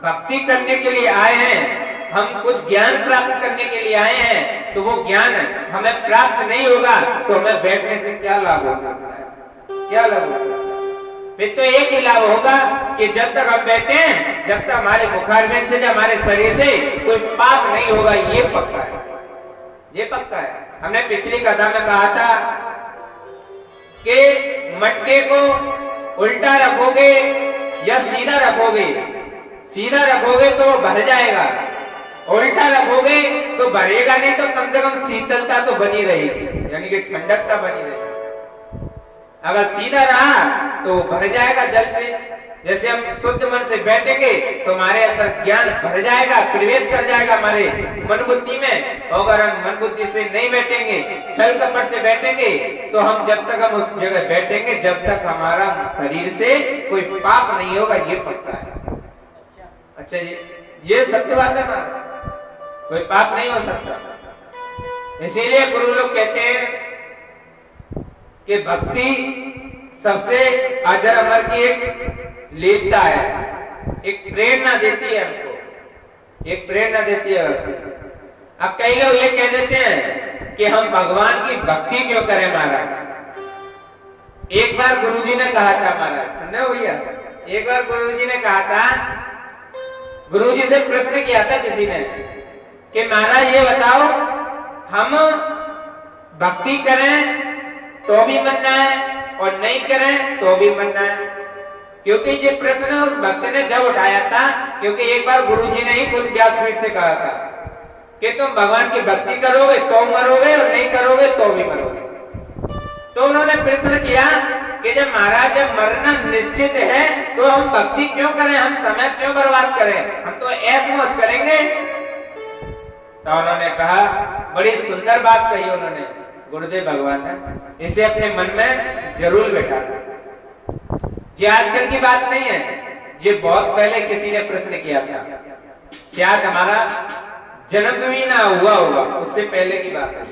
भक्ति करने के लिए आए हैं, हम कुछ ज्ञान प्राप्त करने के लिए आए हैं, तो वो ज्ञान हमें प्राप्त नहीं होगा तो हमें बैठने से क्या लाभ हो सकता है? क्या लाभ हो सकता है? फिर तो एक ही लाभ होगा कि जब तक हम बैठे हैं, जब तक हमारे मुखारविंद से, हमारे शरीर से कोई पाप नहीं होगा। ये पक्का है, ये पक्का है। हमने पिछली कथा में कहा था कि मटके को उल्टा रखोगे या सीधा रखोगे, सीधा रखोगे तो वो भर जाएगा, उल्टा रखोगे तो भरेगा नहीं, तो कम से कम शीतलता तो बनी रहेगी, यानी कि ठंडकता बनी रहेगी। अगर सीधा रहा तो भर जाएगा जल से। जैसे हम शुद्ध मन से बैठेंगे तो हमारे अंदर ज्ञान भर जाएगा, प्रवेश कर जाएगा हमारे मन बुद्धि में। अगर हम मन बुद्धि से नहीं बैठेंगे, छल कपट से बैठेंगे, तो हम जब तक हम उस जगह बैठेंगे जब तक हमारा शरीर से कोई पाप नहीं होगा। ये पक्का है। अच्छा, ये सत्य बात है ना, कोई पाप नहीं हो सकता। इसीलिए गुरु लोग कहते हैं कि भक्ति सबसे अजर अमर की एक लीलता है, एक प्रेरणा देती है हमको, एक प्रेरणा देती है भक्ति। अब कई लोग ये कह देते हैं कि हम भगवान की भक्ति क्यों करें महाराज। एक बार गुरुजी ने कहा था, महाराज सुन रहे हो भैया, एक बार गुरुजी ने कहा था, गुरुजी से प्रश्न किया था किसी ने कि महाराज ये बताओ, हम भक्ति करें तो भी बनना है और नहीं करें तो भी बनना है। क्योंकि ये प्रश्न उस भक्त ने जब उठाया था, क्योंकि एक बार गुरुजी ने ही खुद व्यासपीठ से कहा था कि तुम भगवान की भक्ति करोगे तो मरोगे और नहीं करोगे तो भी मरोगे। तो उन्होंने प्रश्न किया कि जब महाराज जब मरना निश्चित है तो हम भक्ति क्यों करें, हम समय क्यों बर्बाद करें, हम तो ऐश मौज करेंगे। तो उन्होंने कहा, बड़ी सुंदर बात कही उन्होंने, गुरुदेव भगवान ने इसे अपने मन में जरूर बैठा। ये आजकल की बात नहीं है, ये बहुत पहले किसी ने प्रश्न किया था, शायद हमारा जन्म भी ना हुआ होगा, उससे पहले की बात है।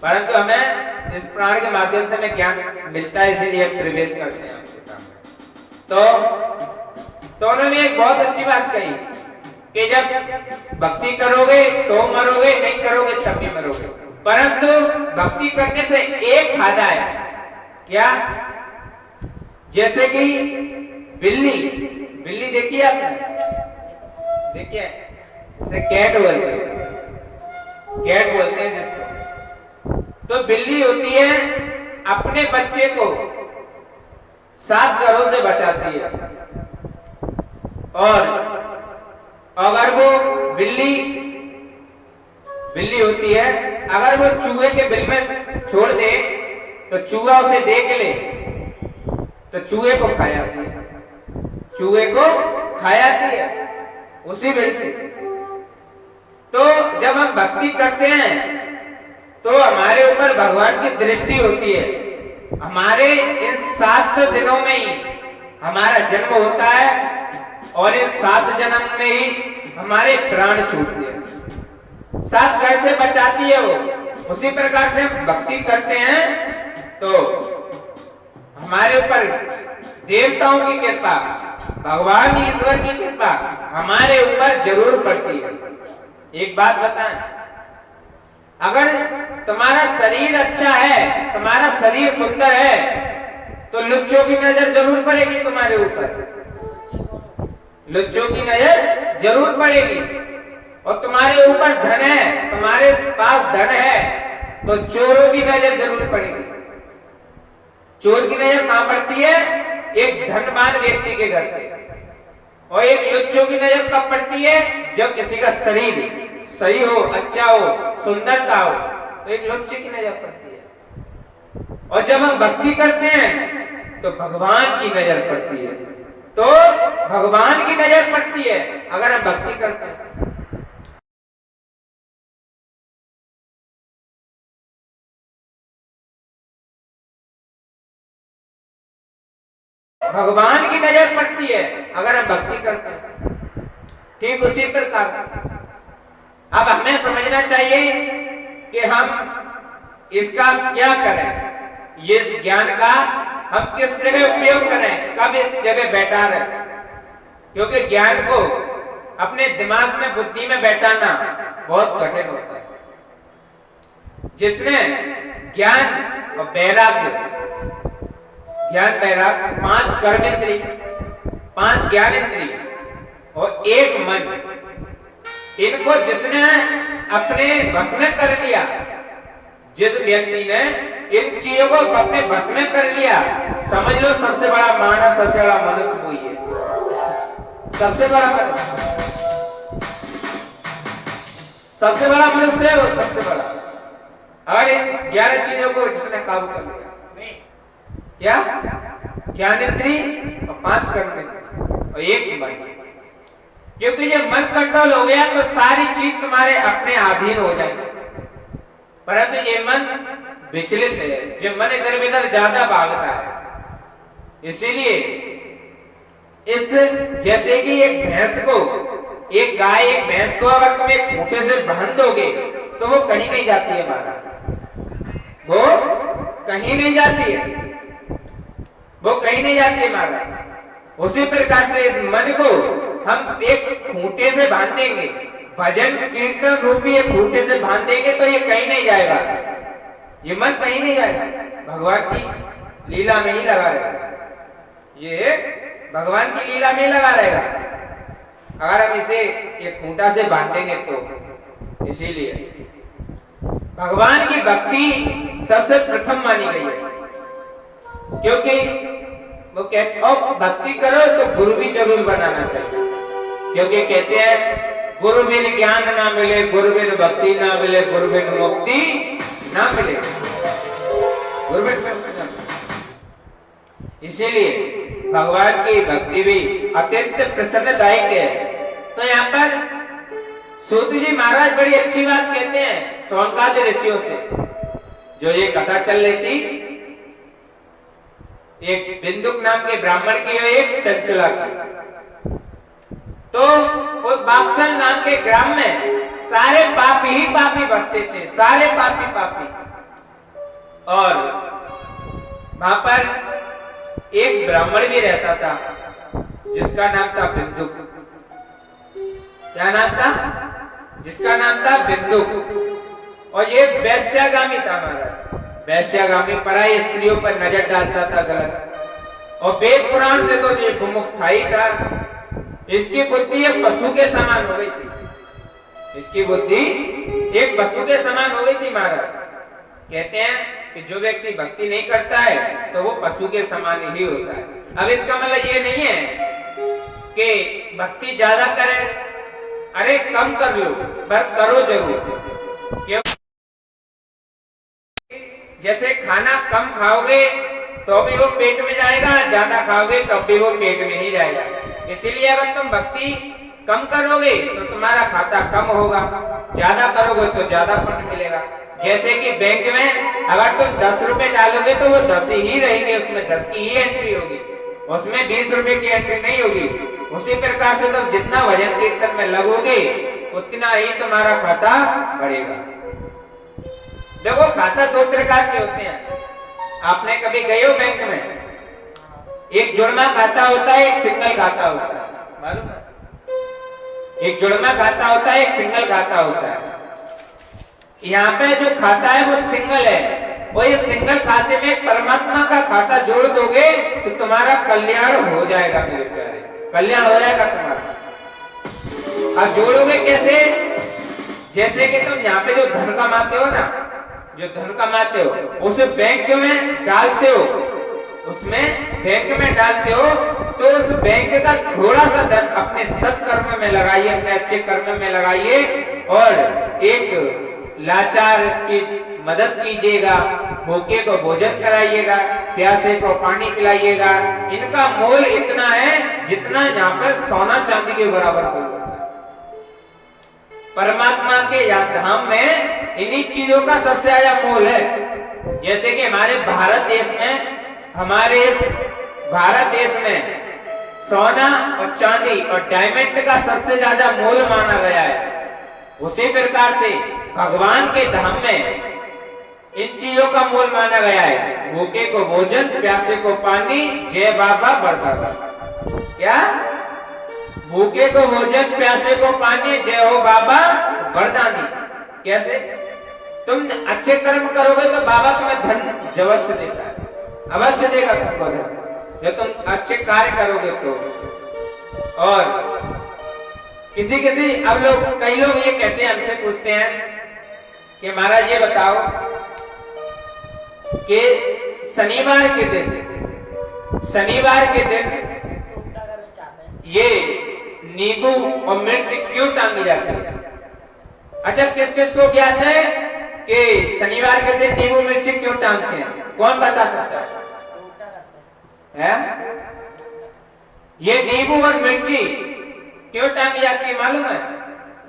परंतु हमें इस प्राण के माध्यम से हमें ज्ञान मिलता है, इसलिए प्रवेश करते हैं आपके सामने। तो उन्होंने एक बहुत अच्छी बात कही कि जब भक्ति करोगे तो मरोगे, नहीं करोगे तब भी मरोगे। परंतु भक्ति करने से एक फायदा है, क्या? जैसे कि बिल्ली देखिए आपने, देखिए इसे कैट बोलते हैं, कैट बोलते हैं जिसको। तो बिल्ली होती है, अपने बच्चे को 7 घरों से बचाती है। और अगर वो बिल्ली होती है, अगर वो चूहे के बिल में छोड़ दे तो चूहा उसे देख ले तो चूहे को खा जाती है, चूहे को खा जाती है उसी बिल से। तो जब हम भक्ति करते हैं तो हमारे ऊपर भगवान की दृष्टि होती है। हमारे इन 7 दिनों में ही हमारा जन्म होता है और इन 7 जन्म में ही हमारे प्राण छूटते हैं। 7 घर से बचाती है वो। उसी प्रकार से हम भक्ति करते हैं तो हमारे ऊपर देवताओं की कृपा, भगवान ईश्वर की कृपा हमारे ऊपर जरूर पड़ती है। एक बात बताएं, अगर तुम्हारा शरीर अच्छा है, तुम्हारा शरीर सुंदर है, तो लुच्चों की नजर जरूर पड़ेगी तुम्हारे ऊपर, लुच्चों की नजर जरूर पड़ेगी। और तुम्हारे ऊपर धन है, तुम्हारे पास धन है, तो चोरों की नजर जरूर पड़ेगी। चोर की नजर कहां पड़ती है? एक धनवान व्यक्ति के घर पे। और एक लुच्चों की नजर कब पड़ती है? जब किसी का शरीर सही हो, अच्छा हो, सुंदरता हो, तो एक लुच्चे की नजर पड़ती है। और जब हम भक्ति करते हैं तो भगवान की नजर पड़ती है। तो भगवान की नजर पड़ती है अगर हम भक्ति करते हैं। भगवान की नजर पड़ती है अगर हम भक्ति करते हैं। ठीक उसी प्रकार से अब हमें समझना चाहिए कि हम इसका क्या करें, ये ज्ञान का हम किस जगह उपयोग करें, कब इस जगह बैठा रहे। क्योंकि ज्ञान को अपने दिमाग में, बुद्धि में बैठाना बहुत कठिन होता है। जिसने ज्ञान और वैराग्य, ज्ञान वैराग्य, 5 कर्मेंद्रिय, 5 ज्ञानेंद्रिय और 1 मन, इनको जिसने अपने वश में कर लिया, जिस व्यक्ति ने इन चीजों को अपने वश में कर लिया, समझ लो सबसे बड़ा मानव, सबसे बड़ा मनुष्य वही है। सबसे बड़ा मनुष्य, सबसे बड़ा मनुष्य है वो, सबसे बड़ा। और इन 11 चीजों को जिसने काबू कर लिया, क्या? ज्ञानेंद्रिय और 5 कर्मेंद्रिय और 1 मन। क्योंकि जब मन कंट्रोल हो गया तो सारी चीज तुम्हारे अपने अधीन हो जाएगी। परंतु ये मन विचलित है, जो मन इधर उधर ज्यादा भागता है। इसीलिए इस जैसे कि एक भैंस को, एक गाय, एक भैंस को अगर तुम एक खूंटे से बांध दोगे तो वो कहीं नहीं जाती है महाराज, वो कहीं नहीं जाती है, वो कहीं नहीं जाती है महाराज। उसी प्रकार से इस मन को हम एक खूंटे से बांध देंगे, भजन कीर्तन रूपी एक खूंटे से बांध देंगे तो ये कहीं नहीं जाएगा, ये मन कहीं नहीं जाएगा, भगवान की लीला में ही लगा रहेगा, ये भगवान की लीला में ही लगा रहेगा अगर हम इसे एक खूंटा से बांधेंगे तो। इसीलिए भगवान की भक्ति सबसे प्रथम मानी गई है। क्योंकि वो कहते और भक्ति करो तो गुरु भी जरूर बनाना चाहिए। क्योंकि कहते हैं गुरु बिन ज्ञान ना मिले, गुरु बिन भक्ति ना मिले, गुरु बिन मुक्ति ना मिले, गुरु बिन मुक्ति ना मिले। इसीलिए भगवान की भक्ति भी अत्यंत प्रसन्नदायक है। तो यहाँ पर सूत जी महाराज बड़ी अच्छी बात कहते हैं शौनकादि ऋषियों से, जो ये कथा चल रही थी, एक बिंदुक नाम के ब्राह्मण की और एक चंचला की। तो उस बाक्सल नाम के ग्राम में सारे पापी ही पापी बसते थे, सारे पापी पापी। और वहां पर एक ब्राह्मण भी रहता था जिसका नाम था बिंदुक। क्या नाम था? जिसका नाम था बिंदुक। और ये वैश्यागामी था महाराज, वैश्यागामी, पराई स्त्रियों पर नजर डालता था गलत। और वेद पुराण से तो ये विमुख था ही था। इसकी बुद्धि एक पशु के समान हो गई थी, इसकी बुद्धि एक पशु के समान हो गई थी महाराज। कहते हैं कि जो व्यक्ति भक्ति नहीं करता है तो वो पशु के समान ही होता है। अब इसका मतलब ये नहीं है कि भक्ति ज्यादा करें, अरे कम कर लो, पर करो जरूर। क्यों? जैसे खाना कम खाओगे तो भी वो पेट में जाएगा, ज्यादा खाओगे तो भी वो पेट में ही जाएगा। इसीलिए अगर तुम भक्ति कम करोगे तो तुम्हारा खाता कम होगा, ज्यादा करोगे तो ज्यादा फंड मिलेगा। जैसे कि बैंक में अगर तुम 10 रुपए डालोगे तो वो 10 ही रहेंगे, उसमें 10 की ही एंट्री होगी, उसमें 20 रुपए की एंट्री नहीं होगी। उसी प्रकार से तुम जितना भजन कीर्तन में लगोगे उतना ही तुम्हारा खाता बढ़ेगा। देखो खाता 2 प्रकार के होते हैं। आपने कभी गए हो बैंक में? एक जुड़वा खाता होता है, एक सिंगल खाता होता है, मालूम है? एक जुड़वा खाता होता है, एक सिंगल खाता होता है। यहाँ पे जो खाता है वो सिंगल है, वो ये सिंगल खाते में परमात्मा का खाता जोड़ दोगे तो तुम्हारा कल्याण हो जाएगा मेरे प्यारे, कल्याण हो जाएगा तुम्हारा। अब जोड़ोगे कैसे? जैसे कि तुम यहाँ पे जो धन कमाते हो ना, जो धन कमाते हो उसे बैंक में डालते हो, उसमें बैंक में डालते हो तो उस बैंक का थोड़ा सा धन अपने सत्कर्म में लगाइए, अपने अच्छे कर्म में लगाइए और एक लाचार की मदद कीजिएगा, भूखे को भोजन कराइएगा, प्यासे को पानी पिलाइएगा। इनका मोल इतना है जितना यहाँ पर सोना चांदी के बराबर हो जाता है। परमात्मा के याद धाम में इन्हीं चीजों का सबसे ज्यादा मोल है। जैसे कि हमारे भारत देश में सोना और चांदी और डायमंड का सबसे ज्यादा मोल माना गया है। उसी प्रकार से भगवान के धाम में इन चीजों का मोल माना गया है। भूखे को भोजन, प्यासे को पानी, जय बाबा बरदादा। क्या? भूखे को भोजन, प्यासे को पानी, जय हो बाबा वरदानी। कैसे? तुम अच्छे कर्म करोगे तो बाबा तुम्हें धन अवश्य देता है, अवश्य देगा तुमको धन, जो तुम अच्छे कार्य करोगे तो। और अब कई लोग ये कहते हैं, हमसे पूछते हैं कि महाराज ये बताओ कि शनिवार के दिन ये नींबू और मिर्च क्यों टांगी जाती है? अच्छा, किस किस को ज्ञात है कि शनिवार के दिन नींबू मिर्च क्यों टांगते हैं? कौन बता सकता है? ये नींबू और मिर्ची क्यों टांगी जाती है मालूम है?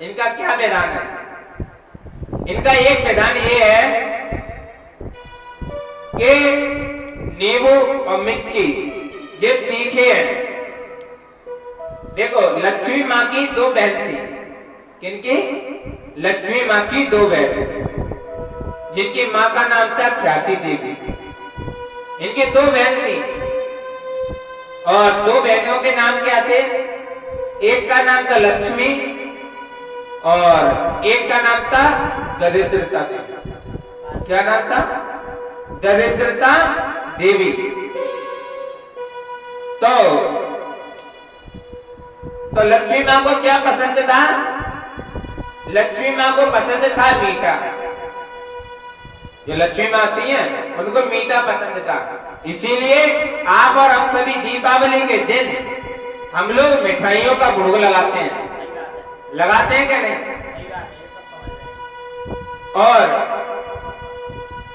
इनका क्या विधान है? इनका एक विधान ये है कि नींबू और मिर्ची ये तीखे हैं। देखो, लक्ष्मी माँ की दो बहन थी। किनकी? लक्ष्मी माँ की दो बहन, जिनकी माँ का नाम था ख्याति देवी। इनकी दो बहन थी और दो बहनों के नाम क्या थे? एक का नाम था लक्ष्मी और एक का नाम था दरिद्रता देवी। क्या नाम था? दरिद्रता देवी। तो लक्ष्मी माँ को क्या पसंद था? लक्ष्मी माँ को पसंद था मीठा। जो लक्ष्मी माँ थी हैं उनको मीठा पसंद था। इसीलिए आप और हम सभी दीपावली के दिन हम लोग मिठाइयों का भोग लगाते हैं। लगाते हैं क्या नहीं? और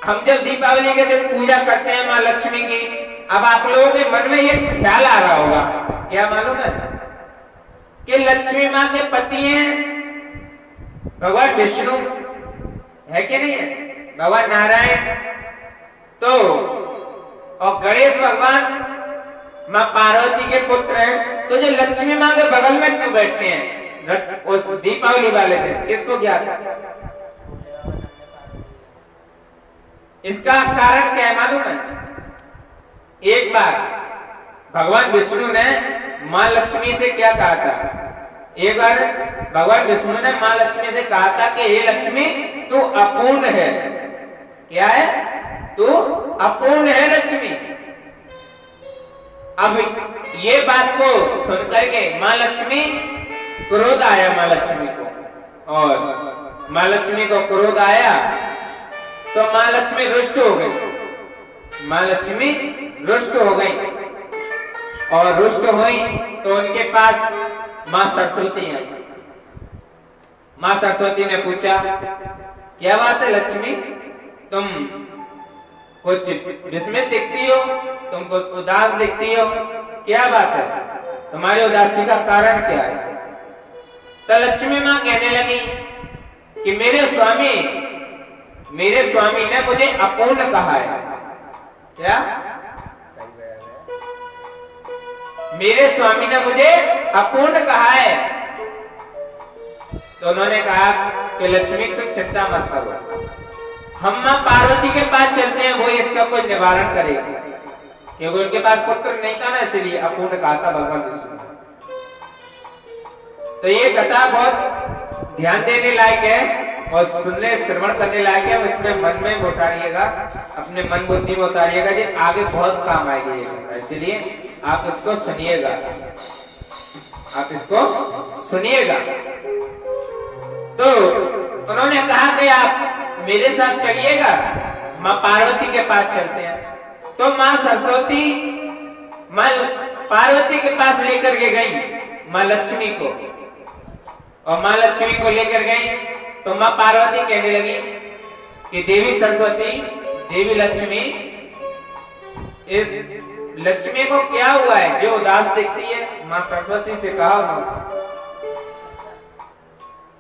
हम जब दीपावली के दिन पूजा करते हैं माँ लक्ष्मी की, अब आप लोगों के मन में ये ख्याल आ रहा होगा, क्या मालूम है कि लक्ष्मी माँ के पति हैं भगवान विष्णु, है कि नहीं है? भगवान नारायण तो, और गणेश भगवान माँ पार्वती के पुत्र हैं। तो जो लक्ष्मी माँ के बगल में क्यों बैठते हैं उस दीपावली वाले दिन? किसको ज्ञात है? इसका कारण क्या है मालूम है? एक बार भगवान विष्णु ने माँ लक्ष्मी से क्या कहा था? एक बार भगवान विष्णु ने माँ लक्ष्मी से कहा था कि हे लक्ष्मी, तू अपूर्ण है। क्या है? तू अपूर्ण है लक्ष्मी। अब ये बात को सुनकर के माँ लक्ष्मी क्रोध आया माँ लक्ष्मी को, और माँ लक्ष्मी को क्रोध आया तो माँ लक्ष्मी रुष्ट हो गई। माँ लक्ष्मी रुष्ट हो गई और रुष्ट हुई तो उनके पास माँ सरस्वती आई। माँ सरस्वती ने पूछा, क्या बात है लक्ष्मी, तुम कुछ विस्मित दिखती हो, तुम कुछ उदास दिखती हो, क्या बात है? तुम्हारी उदासी का कारण क्या है? तो लक्ष्मी माँ कहने लगी कि मेरे स्वामी ने मुझे अपूर्ण कहा है। क्या? मेरे स्वामी ने मुझे अपूर्ण कहा है। तो उन्होंने कहा कि लक्ष्मी तुम चिंता मत करो, हम मां पार्वती के पास चलते हैं, वो इसका कोई निवारण करेगी। क्योंकि उनके पास पुत्र नहीं था ना, इसलिए अपूर्ण कहा था भगवान विष्णु। तो ये कथा बहुत ध्यान देने लायक है और सुनने श्रवण करने लायक है। उसमें मन में उतारिएगा, अपने मन बुद्धि में उतारिएगा, ये आगे बहुत काम आएगी ये कथा। इसलिए आप इसको सुनिएगा, आप इसको सुनिएगा। तो उन्होंने कहा कि आप मेरे साथ चलिएगा, माँ पार्वती के पास चलते हैं। तो माँ सरस्वती माँ पार्वती के पास लेकर के गई माँ लक्ष्मी को, और माँ लक्ष्मी को लेकर गई तो माँ पार्वती कहने लगी कि देवी सरस्वती, देवी लक्ष्मी, इस लक्ष्मी को क्या हुआ है जो उदास दिखती है। माँ सरस्वती से कहा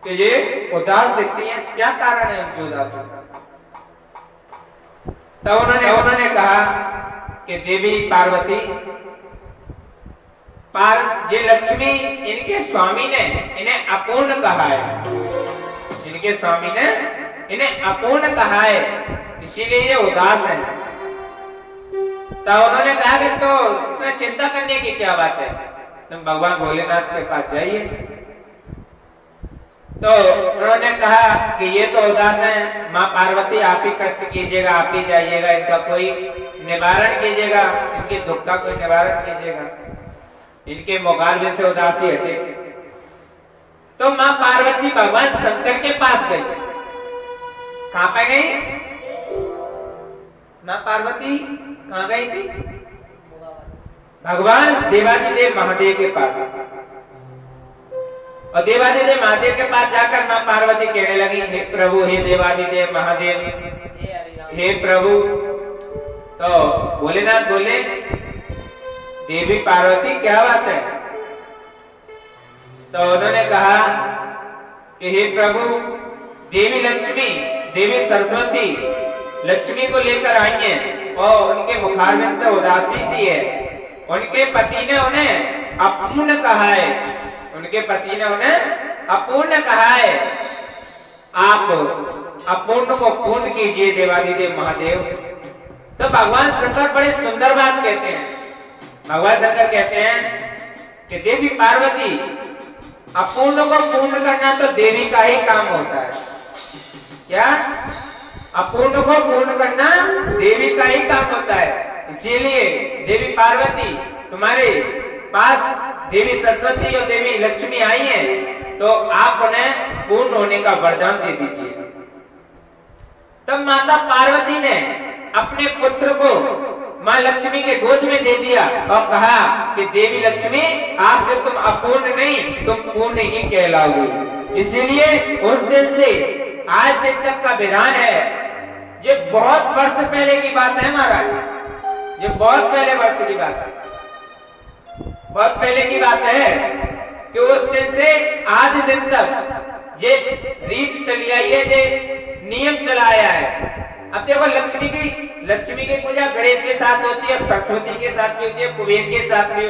कि ये उदास दिखती है, क्या कारण है उनकी उदासी। तो उन्होंने कहा कि देवी पार्वती, ये लक्ष्मी, इनके स्वामी ने इन्हें अपूर्ण कहा है, इनके स्वामी ने इन्हें अपूर्ण कहा है, इसीलिए ये उदास है। तो उन्होंने कहा कि तो इसमें चिंता करने की क्या बात है, तुम भगवान भोलेनाथ के पास जाइए। तो उन्होंने कहा कि ये तो उदास है, माँ पार्वती आप ही कष्ट कीजिएगा, आप ही जाइएगा, इनका कोई निवारण कीजिएगा, इनके दुख का कोई निवारण कीजिएगा, इनके मुकाबले से उदासी हटे। तो माँ पार्वती भगवान शंकर के पास गई। कहां पे गई माँ पार्वती? कहां गई थी? भगवान देवादिदेव महादेव के पास। और देवादिदेव महादेव के पास जाकर माँ पार्वती कहने लगी, हे प्रभु, हे देवादिदेव महादेव, हे प्रभु। तो भोलेनाथ बोले, देवी पार्वती क्या बात है? तो उन्होंने कहा कि हे प्रभु, देवी लक्ष्मी, देवी सरस्वती लक्ष्मी को लेकर आई है और उनके मुखारविंद में उदासी सी है। उनके पति ने उन्हें अपूर्ण कहा है, उनके पति ने उन्हें अपूर्ण कहा है, आप अपूर्ण को पूर्ण कीजिए देवादिदेव महादेव। तो भगवान शंकर बड़े सुंदर बात कहते हैं। भगवान शंकर कहते हैं कि देवी पार्वती, अपूर्ण को पूर्ण करना तो देवी का ही काम होता है। क्या? अपूर्ण को पूर्ण करना देवी का ही काम होता है। इसीलिए देवी पार्वती तुम्हारे पास देवी सरस्वती और देवी लक्ष्मी आई है, तो आप उन्हें पूर्ण होने का वरदान दे दीजिए। तब माता पार्वती ने अपने पुत्र को माँ लक्ष्मी के गोद में दे दिया और कहा कि देवी लक्ष्मी, आज से तुम अपूर्ण नहीं, तुम पूर्ण ही कहलाओगे। इसीलिए उस दिन से आज दिन तक का विधान है, ये बहुत वर्ष पहले की बात है महाराज, ये बहुत पहले वर्ष की बात है, बहुत पहले की बात है कि उस दिन से आज दिन तक ये रीत चली आई है, ये नियम चला आया है। अब देखो, लक्ष्मी की पूजा गणेश के साथ होती है, सरस्वती के साथ भी होती है, कुबेर के साथ भी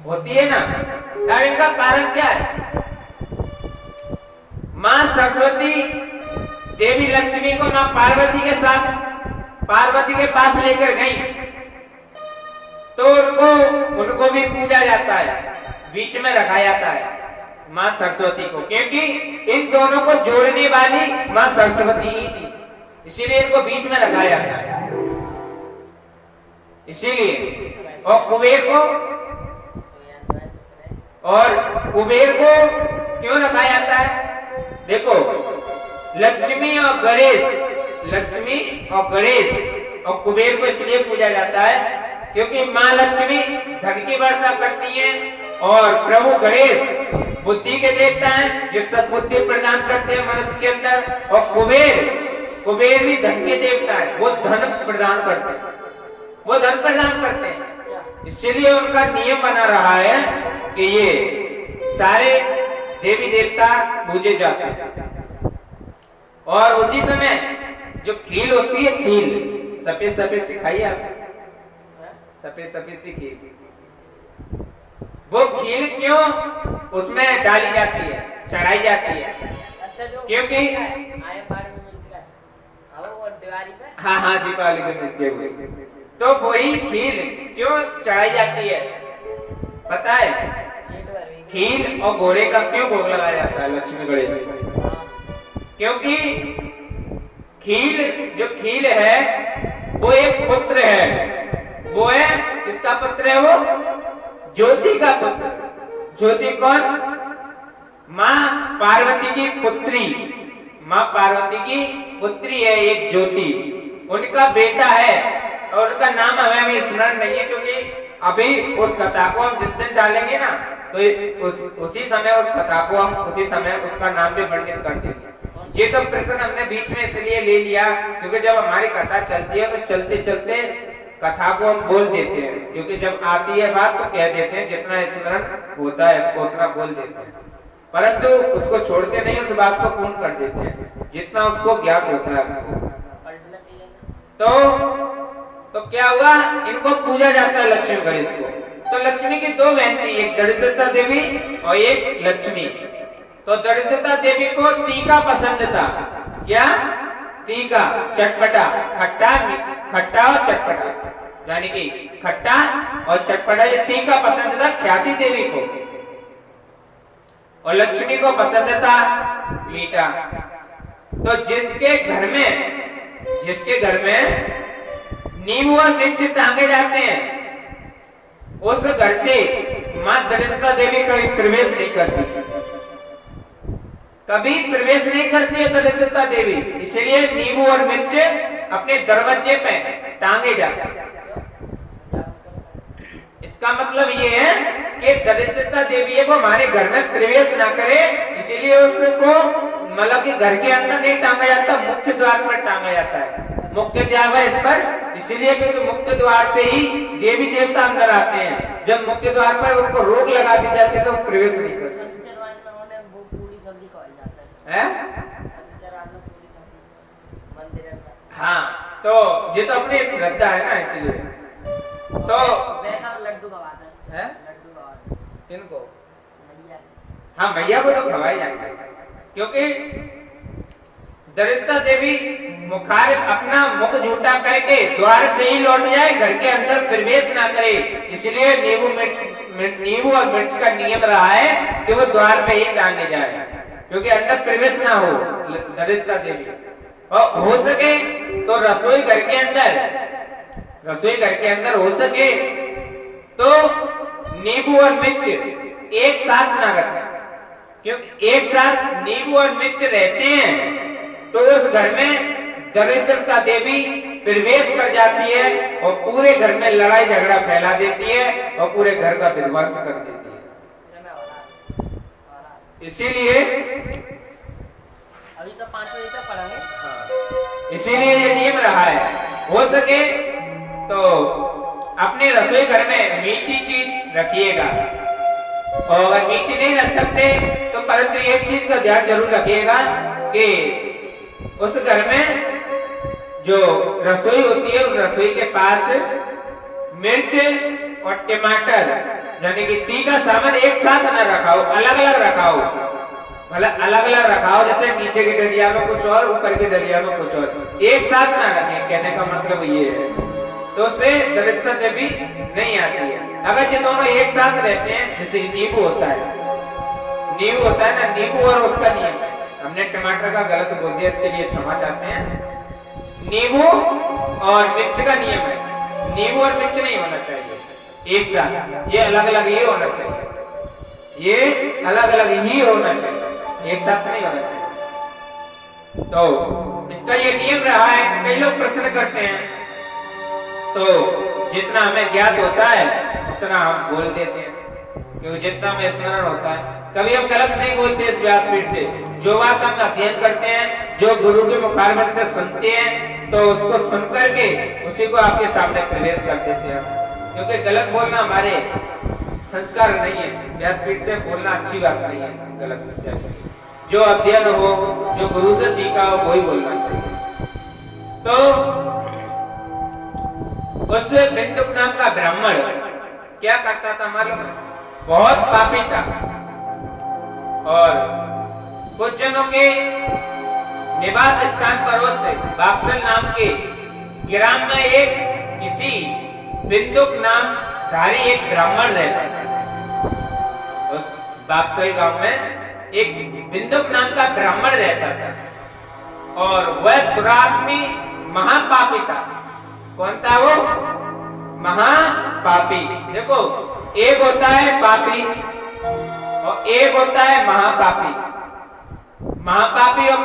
होती है ना। अब इनका कारण क्या है? माँ सरस्वती देवी लक्ष्मी को माँ पार्वती के साथ पार्वती के पास लेकर गई, तो उनको भी पूजा जाता है, बीच में रखा जाता है माँ सरस्वती को, क्योंकि इन दोनों को जोड़ने वाली माँ सरस्वती ही थी, इसीलिए इनको बीच में रखा जाता है। इसीलिए और कुबेर को क्यों रखा जाता है? देखो, लक्ष्मी और गणेश और कुबेर को इसलिए पूजा जाता है क्योंकि माँ लक्ष्मी धन की वर्षा करती है और प्रभु गणेश बुद्धि के देवता हैं, जो सद्बुद्धि प्रदान करते हैं मनुष्य के अंदर, और कुबेर भी धन के देवता है, वो धन प्रदान करते हैं। इसलिए उनका नियम बना रहा है कि ये सारे देवी देवता पूजे जाते हैं। और उसी समय जो खील होती है, खील सफेद सिखाइए आप, सफेद सी खील, वो खील क्यों उसमें डाली जाती है, चढ़ाई जाती है? क्योंकि हाँ, दीपावली पे मिलती है, तो वही खील क्यों चढ़ाई जाती है पता है? खील और घोड़े का क्यों भोग लगाया जाता है लक्ष्मी गणेश को? क्योंकि खील है वो एक पुत्र है, वो है, किसका पुत्र है? वो ज्योति का पुत्र। ज्योति कौन? माँ पार्वती की पुत्री, माँ पार्वती की पुत्री है एक ज्योति, उनका बेटा है और उनका नाम हमें भी स्मरण नहीं है, क्योंकि अभी उस कथा को हम जिस दिन डालेंगे ना, तो उसी समय उस कथा को हम उसी समय उसका नाम भी वर्णित कर देंगे। ये तो प्रश्न हमने बीच में इसलिए ले लिया क्योंकि जब हमारी कथा चलती है तो चलते चलते कथा को हम बोल देते हैं, क्योंकि जब आती है बात तो कह देते हैं, जितना स्मरण होता है उतना बोल देते हैं, परंतु उसको छोड़ते नहीं, उस बात को पूर्ण कर देते हैं जितना उसको ज्ञात होता है। तो क्या हुआ, इनको पूजा जाता है लक्ष्मी गणेश को। तो लक्ष्मी की दो बहन थी, एक दरिद्रता देवी और एक लक्ष्मी। तो दरिद्रता देवी को तीखा पसंद था। क्या? तीखा, चटपटा, खट्टा और चटपटा, यानी कि खट्टा और चटपटा, ये तीखा पसंद था ख्याति देवी को, और लक्ष्मी को पसंद था मीठा। तो जिसके घर में नींबू और मिर्च टांगे जाते हैं, उस घर से मां दरिद्रता देवी कभी प्रवेश नहीं करती है दरिद्रता देवी, इसलिए नींबू और मिर्च अपने दरवाजे पे टांगे जाते हैं। इसका मतलब ये है कि दरिद्रता देवी है वो हमारे घर में प्रवेश ना करे, इसीलिए उसको मतलब कि घर के अंदर नहीं टांगा जाता, मुख्य द्वार पर टांगा जाता है। मुख्य द्वार है इस पर, इसलिए क्योंकि मुख्य द्वार से ही देवी देवता अंदर आते हैं। जब मुख्य द्वार पर उनको रोक लगा दी जाती है तो वो प्रवेश नहीं कर सकते। हाँ, तो ये तो अपनी श्रद्धा है ना, इसलिए तो लड्डू खवाते हैं। किनको? हाँ, मैया को तो खवाए जाएंगे, क्योंकि दरिद्रता देवी अपना मुख झूठा करके द्वार से ही लौट जाए, घर के अंदर प्रवेश ना करे, इसलिए नींबू और मिर्च का नियम रहा है कि वो द्वार पे ही टांगे जाए, क्योंकि अंदर प्रवेश ना हो दरिद्रता देवी। और हो सके तो रसोई घर के अंदर हो सके तो नींबू और मिर्च एक साथ ना रखें, क्योंकि एक साथ नींबू और मिर्च रहते हैं तो उस घर में दरिद्रता देवी प्रवेश कर जाती है और पूरे घर में लड़ाई झगड़ा फैला देती है और पूरे घर का विध्वंस कर देती है। इसीलिए अभी तो 5 बजे तक पढ़ाएंगे। हाँ, इसीलिए ये नियम रहा है, हो सके तो अपने रसोई घर में मीठी चीज रखिएगा, और अगर मीठी नहीं रख सकते तो परंतु एक चीज का ध्यान जरूर रखिएगा कि उस घर में जो रसोई होती है उस रसोई के पास मिर्च और टमाटर यानी कि तीखा सामान एक साथ न रखाओ, अलग अलग रखाओ, मतलब अलग अलग रखाओ, जैसे नीचे की डलिया में कुछ और ऊपर की डलिया में कुछ और, एक साथ ना रखें। कहने का मतलब ये है, तो उससे दरिद्रता देवी नहीं आती है। अगर ये दोनों एक साथ रहते हैं, जैसे नींबू होता है ना, नींबू और उसका नियम, हमने टमाटर का गलत बोल दिया, इसके लिए क्षमा चाहते हैं। नींबू और मिर्च का नियम है, नींबू और मिर्च नहीं होना चाहिए एक साथ, ये अलग अलग ही होना चाहिए, ये अलग अलग ही होना चाहिए, एक साथ नहीं होना चाहिए। तो इसका ये नियम रहा है। कई लोग प्रश्न करते हैं, तो जितना हमें ज्ञात होता है उतना हम बोल देते हैं, क्योंकि जितना हमें स्मरण होता है। कभी हम गलत नहीं बोलते इस व्यासपीठ से, जो बात हम अध्ययन करते हैं, जो गुरु के मुखारबिंद से सुनते हैं, तो उसको सुनकर के उसी को आपके सामने प्रवेश कर देते हैं, क्योंकि गलत बोलना हमारे संस्कार नहीं है। व्यासपीठ से बोलना अच्छी बात नहीं है, गलत नहीं। जो अध्ययन हो, जो गुरु से सीखा हो, वही बोलना चाहिए। तो उस बिंदुक नाम का ब्राह्मण क्या करता था मालूम है? बहुत पापी था, और कुछ जनों के निवास स्थान पर बाक्सल नाम के ग्राम में एक किसी बिंदुक नाम धारी एक ब्राह्मण रहता था। उस बाक्सल गांव में एक बिंदुक नाम का ब्राह्मण रहता था, और वह पुरातनी महापापी था। कौन था वो? महापापी। देखो, एक होता है पापी और एक होता है महापापी। महापापी और